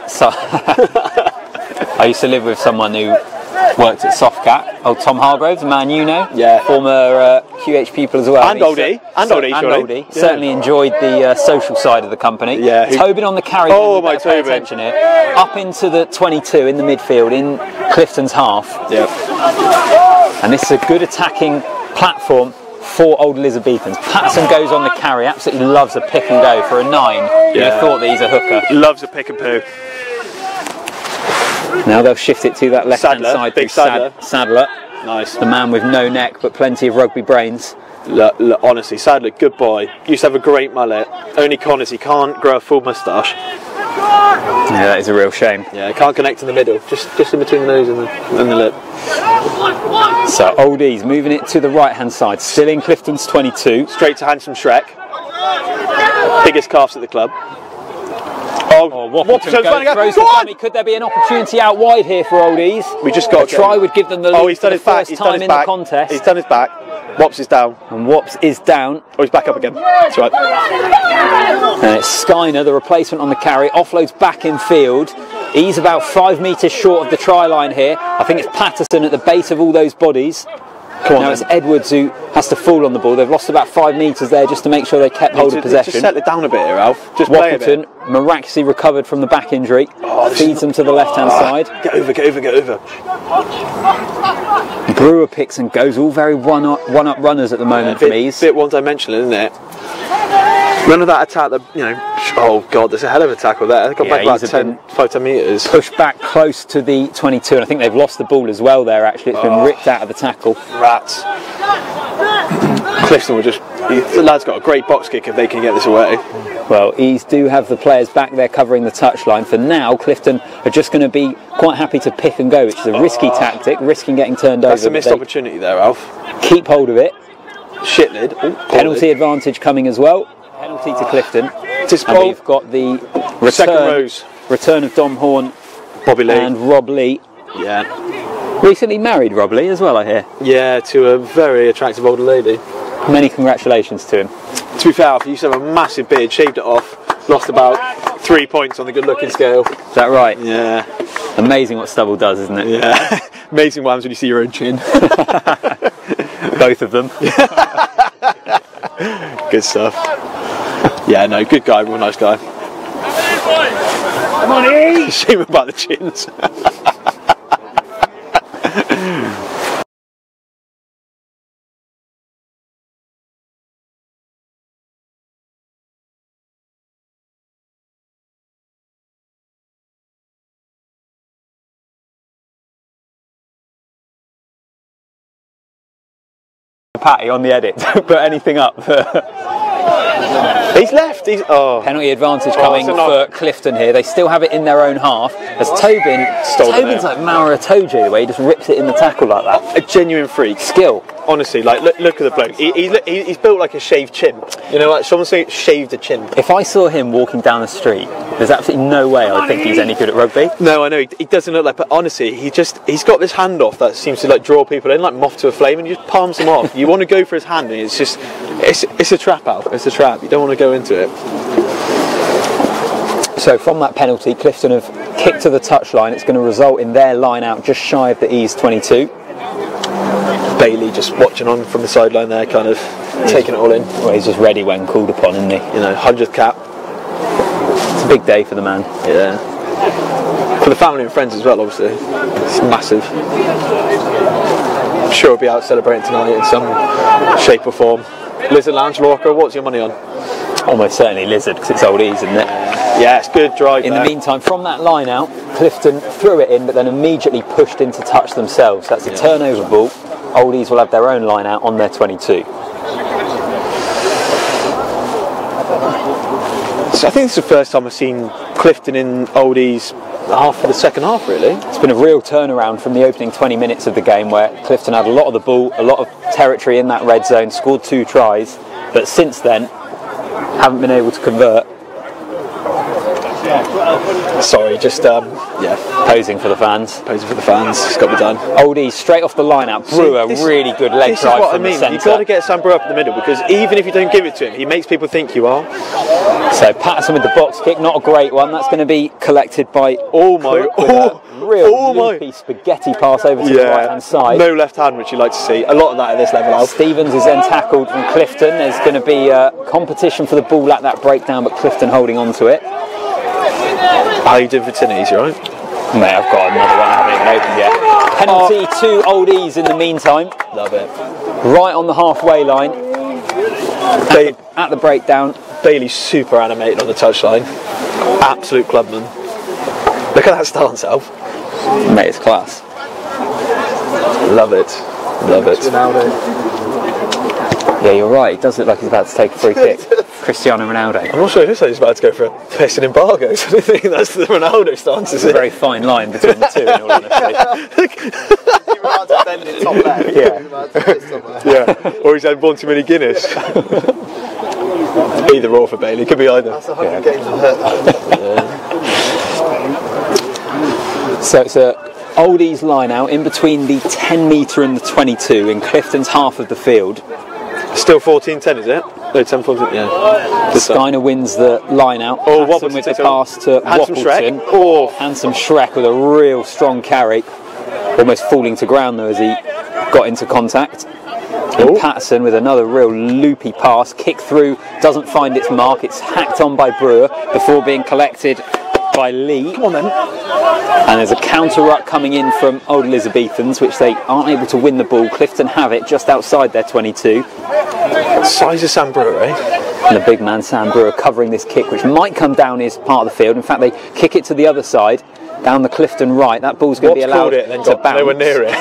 S1: I used to live with someone who worked at Softcat. Old Tom Hargrove, the man you know.
S2: Yeah.
S1: Former QH people as well.
S2: And Oldie.
S1: Yeah. Certainly enjoyed the social side of the company.
S2: Yeah.
S1: Tobin on the carry.
S2: Oh, my
S1: Pay
S2: Tobin.
S1: attention here. Up into the 22 in the midfield in Clifton's half.
S2: Yeah.
S1: And this is a good attacking platform for Old Elizabethans. Patterson goes on the carry, absolutely loves a pick and go for a 9. You'd have thought that he's a hooker.
S2: Loves a pick and poo.
S1: Now they'll shift it to that left-hand side.
S2: Big Sadler.
S1: Sadler.
S2: Nice.
S1: The man with no neck but plenty of rugby brains.
S2: Look, honestly, Sadler, good boy. Used to have a great mullet. Only con is he can't grow a full moustache.
S1: Yeah, that is a real shame.
S2: Yeah, can't connect in the middle, just in between the nose and the lip.
S1: So Oldies moving it to the right hand side, still in Clifton's 22.
S2: Straight to Handsome Shrek. Biggest calves at the club.
S1: Wappleton throws the dummy. Could there be an opportunity out wide here for Oldies?
S2: We just got
S1: a try would give them the lead for the first time in the contest.
S2: He's done his back. Wops is down.
S1: And Wops is down.
S2: Oh, he's back up again. That's right.
S1: And it's Skyner, the replacement on the carry, offloads back in field. He's about 5 metres short of the try line here. I think it's Patterson at the base of all those bodies. Now it's Edwards who has to fall on the ball. They've lost about 5 metres there just to make sure they kept hold of possession.
S2: Just settle it down a bit here, Alf. Just play a bit.
S1: Wappleton miraculously recovered from the back injury. Feeds them to the left-hand side.
S2: Get over.
S1: Brewer picks and goes. All very one-up runners at the moment from Ease.
S2: Bit one-dimensional, isn't it? None of that attack, oh God, there's a hell of a tackle there. They got back about 5-10 metres.
S1: Pushed back close to the 22, and I think they've lost the ball as well there, actually. It's been ripped out of the tackle.
S2: Rats. Clifton will the lad's got a great box kick if they can get this away.
S1: Well, Ease do have the players back there covering the touchline. For now, Clifton are just going to be quite happy to pick and go, which is a risky tactic, risking getting turned over.
S2: That's a missed opportunity there, Alf.
S1: Keep hold of it.
S2: Shit lid.
S1: Penalty advantage coming as well. Penalty to Clifton. And we've got the return of Dom Horn,
S2: Bobby Lee,
S1: and Rob Lee.
S2: Yeah.
S1: Recently married Rob Lee as well, I hear.
S2: Yeah, to a very attractive older lady.
S1: Many congratulations to him.
S2: To be fair, Alf, he used to have a massive beard, shaved it off, lost about 3 points on the good-looking scale.
S1: Is that right?
S2: Yeah.
S1: Amazing what stubble does, isn't it?
S2: Yeah. Amazing what happens when you see your own chin.
S1: Both of them.
S2: Good stuff. Yeah, no, good guy, real nice guy.
S3: Come on, E!
S2: Shame about the chins.
S1: Patty on the edit. Don't put anything up.
S2: He's left.
S1: Penalty advantage coming for Clifton here. They still have it in their own half. As Tobin's like Mauro Itoje, the way he just rips it in the tackle like that.
S2: A genuine freak.
S1: Skill.
S2: Honestly, like look at the bloke. He's built like a shaved chimp. You know, like someone say shaved a chimp.
S1: If I saw him walking down the street, there's absolutely no way I think he's any good at rugby.
S2: No, I know he doesn't look like. But honestly, he's got this handoff that seems to like draw people in, like moth to a flame, and he just palms them off. You want to go for his hand, and it's just it's a trap, Alf. It's a trap. You don't want to go into it.
S1: So from that penalty, Clifton have kicked to the touchline. It's going to result in their line out just shy of the Ease 22.
S2: Bailey just watching on from the sideline there, kind of taking it all in.
S1: Well, he's just ready when called upon, isn't he?
S2: You know, 100th cap.
S1: It's a big day for the man.
S2: Yeah. For the family and friends as well, obviously. It's massive. I'm sure he'll be out celebrating tonight in some shape or form. Lizard Lounge, Lorca, what's your money on?
S1: Almost certainly Lizard, because it's old Ease, isn't it?
S2: Yeah, it's good drive.
S1: In the meantime, from that line out, Clifton threw it in, but then immediately pushed into touch themselves. That's a turnover ball. Oldies will have their own line out on their 22.
S2: So I think it's the first time I've seen Clifton in Oldies half of the second half, really.
S1: It's been a real turnaround from the opening 20 minutes of the game, where Clifton had a lot of the ball, a lot of territory in that red zone, scored 2 tries, but since then haven't been able to convert.
S2: Sorry, just
S1: posing for the fans.
S2: Posing for the fans. It's got to be done.
S1: Oldies straight off the line out. Brewer, really good leg drive from the centre.
S2: You've got to get Sam Brewer up in the middle, because even if you don't give it to him, he makes people think you are.
S1: So Patterson with the box kick, not a great one. That's going to be collected by loopy spaghetti pass over to the right hand side.
S2: No left hand, which you like to see. A lot of that at this level, Alf.
S1: Stevens is then tackled from Clifton. There's going to be competition for the ball at that breakdown, but Clifton holding on to it.
S2: How you doing for tinnies, you right?
S1: Mate, I've got another one I haven't even opened yet. Penalty to Oldies in the meantime.
S2: Love it.
S1: Right on the halfway line. At the breakdown.
S2: Bailey's super animated on the touchline. Absolute clubman. Look at that stance, Alf.
S1: Mate, it's class.
S2: Love it. Love it.
S1: Yeah, you're right. It does look like he's about to take a free kick. Cristiano Ronaldo.
S2: I'm not sure it looks like he's about to go for a piss and embargo. So I think that's the Ronaldo stance, is
S1: It's a
S2: it?
S1: very fine line between the two, in all honesty.
S3: You're about to bend it top left.
S1: Yeah.
S3: You're about to piss somewhere.
S2: Yeah, or he's had one too many Guinness. Either or for Bailey, could be either.
S3: That's 100 games of hurt.
S1: So it's a oldies line out in between the 10 metre and the 22 in Clifton's half of the field.
S2: Still 14-10, is it? No, 10-14, yeah.
S1: Skyner wins the line out.
S2: Oh,
S1: Patterson
S2: Wobbleton
S1: with the
S2: takes it
S1: pass to
S2: Handsome
S1: Wobbleton.
S2: Shrek. Oh.
S1: Handsome Shrek with a real strong carry. Almost falling to ground though as he got into contact. And Patterson with another real loopy pass, kick through, doesn't find its mark. It's hacked on by Brewer before being collected by Lee.
S2: Come on then.
S1: And there's a counter ruck coming in from Old Elizabethans, which they aren't able to win the ball. Clifton have it just outside their 22.
S2: Size of Sam Brewer, eh?
S1: And the big man Sam Brewer covering this kick, which might come down his part of the field. In fact, they kick it to the other side, down the Clifton right. That ball's going to be allowed
S2: it and then
S1: to
S2: got
S1: bounce.
S2: nowhere near it.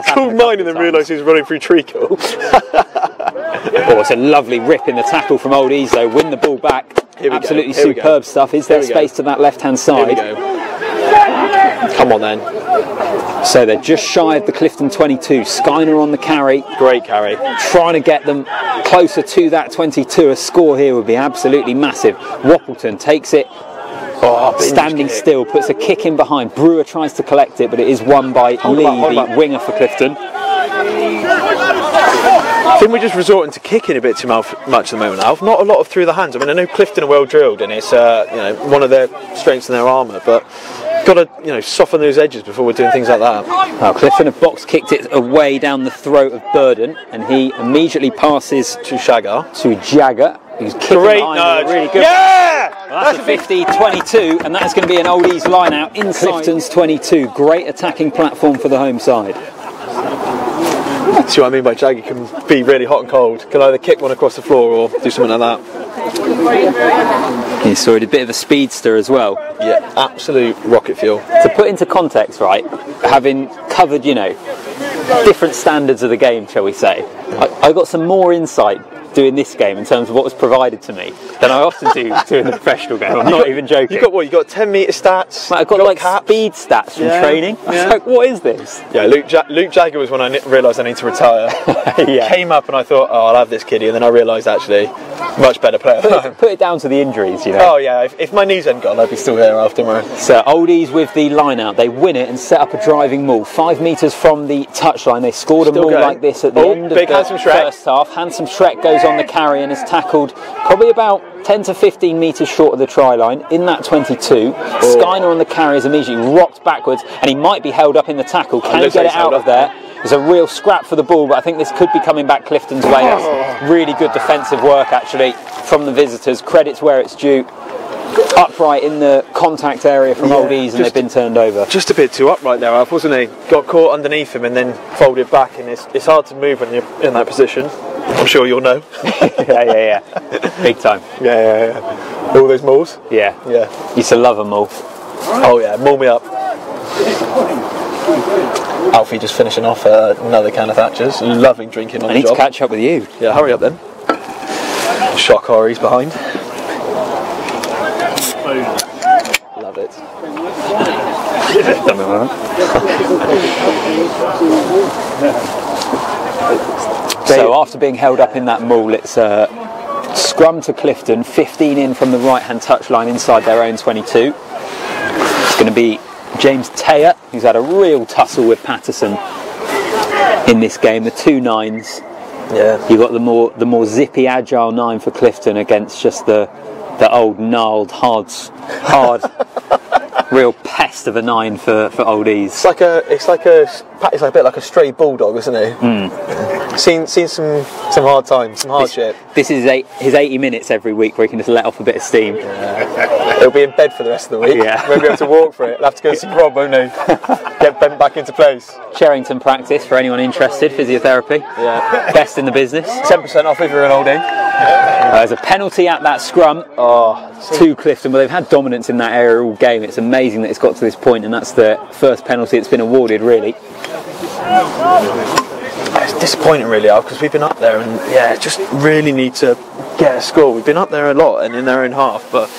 S2: Called mine and then realised he was running through treacle.
S1: Oh, it's a lovely rip in the tackle from Old Ezo. Win the ball back. Absolutely superb stuff. Is there space to that left-hand side?
S2: Here we go. Come on then.
S1: So they're just shy of the Clifton 22. Skyner on the carry.
S2: Great carry.
S1: Trying to get them closer to that 22. A score here would be absolutely massive. Wobbleton takes it. Standing still, puts a kick in behind. Brewer tries to collect it, but it is won by Lee, the winger for Clifton.
S2: I think we're just resorting to kicking a bit too much at the moment, Alf. Not a lot of through the hands. I mean, I know Clifton are well drilled, and it's one of their strengths in their armour, but got to soften those edges before we're doing things like that.
S1: Well, Clifton have box kicked it away down the throat of Burden, and he immediately passes
S2: To Shagger.
S1: to Jagger, who's kicking
S2: Great
S1: behind
S2: nudge.
S1: with a really good.
S2: Yeah!
S1: Well, that's a 50-22, and that's going to be an oldies line out inside Clifton's 22. Great attacking platform for the home side.
S2: See what I mean by Jagger can be really hot and cold. Can either kick one across the floor or do something like that.
S1: He saw it a bit of a speedster as well.
S2: Yeah, absolute rocket fuel.
S1: To put into context, right, having covered, different standards of the game, shall we say, I got some more insight doing this game in terms of what was provided to me than I often do doing the professional game. I'm not even joking.
S2: You got what? You got 10 metre stats.
S1: I've got like caps. Speed stats from training. I was like, what is this?
S2: Yeah, Luke Jagger was when I realised I need to retire. Came up and I thought, I'll have this kiddie, and then I realised actually, much better player.
S1: Put it down to the injuries,
S2: Oh yeah, if my knees hadn't gone, I'd be still here afterwards.
S1: So oldies with the line out, they win it and set up a driving maul. 5 metres from the touchline, they scored a maul like this at the end of the first half. Handsome Shrek goes on the carry and is tackled probably about 10 to 15 metres short of the try line in that 22. Skyner on the carry is immediately rocked backwards, and he might be held up in the tackle. Can he get it out of there? There's a real scrap for the ball, but I think this could be coming back Clifton's way. That's really good defensive work actually from the visitors. Credit's where it's due. Upright in the contact area from oldies, and they've been turned over.
S2: Just a bit too upright there, Alf, wasn't he? Got caught underneath him and then folded back, and it's hard to move when you're in that position. I'm sure you'll know.
S1: yeah. Big time.
S2: Yeah. All those mauls?
S1: Yeah. Used to love a maul.
S2: Oh yeah, maul me up. Alfie just finishing off another can of Thatcher's. Loving drinking on the job.
S1: I need to catch up with you.
S2: Yeah, hurry up then. Shock horrors behind. Love it.
S1: So after being held up in that maul, it's scrum to Clifton, 15 in from the right-hand touchline inside their own 22. It's going to be James Taylor, who's had a real tussle with Patterson in this game. The 2 9s.
S2: Yeah.
S1: You've got the more zippy, agile 9 for Clifton against just the old gnarled, hard, real pest of a 9 for oldies.
S2: It's like a bit like a stray bulldog, isn't he? Seen some hard times, some hardship.
S1: This is his 80 minutes every week where he can just let off a bit of steam.
S2: He'll be in bed for the rest of the week.
S1: Yeah.
S2: Won't be able to walk for it. He'll have to go see Rob, won't he? Get bent back into place.
S1: Cherrington practice for anyone interested. Physiotherapy.
S2: Yeah.
S1: Best in the business.
S2: 10% off if you're an oldie.
S1: There's a penalty at that scrum to Clifton, but they've had dominance in that area all game. It's amazing that it's got to this point, and that's the first penalty that's been awarded, really.
S2: It's disappointing, really, because we've been up there, and yeah, just really need to get a score. We've been up there a lot and in their own half, but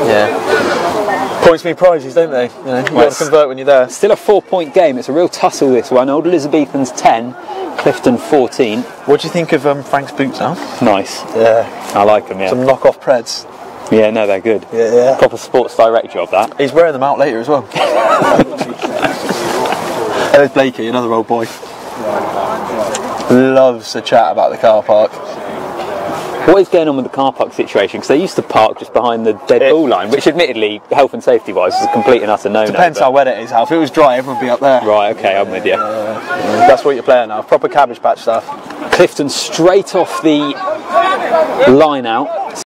S2: yeah, points mean prizes, don't they? You know, you've got to convert when you're there.
S1: Still a 4-point game. It's a real tussle, this one. Old Elizabethans 10, Clifton 14.
S2: What do you think of Frank's boots now?
S1: Nice.
S2: Yeah,
S1: I like them. Yeah.
S2: some knock-off Preds.
S1: Yeah, no, they're good.
S2: Yeah.
S1: Proper Sports Direct job, that.
S2: He's wearing them out later as well. There's Blakey, another old boy. Loves to chat about the car park.
S1: What is going on with the car park situation? Because they used to park just behind the dead ball line, which admittedly, health and safety wise, is a complete and utter no-no.
S2: Depends how wet it is, Al. If it was dry, everyone would be up there.
S1: Right, okay, I'm with you.
S2: That's what you're playing now. Proper cabbage patch stuff.
S1: Clifton straight off the line out.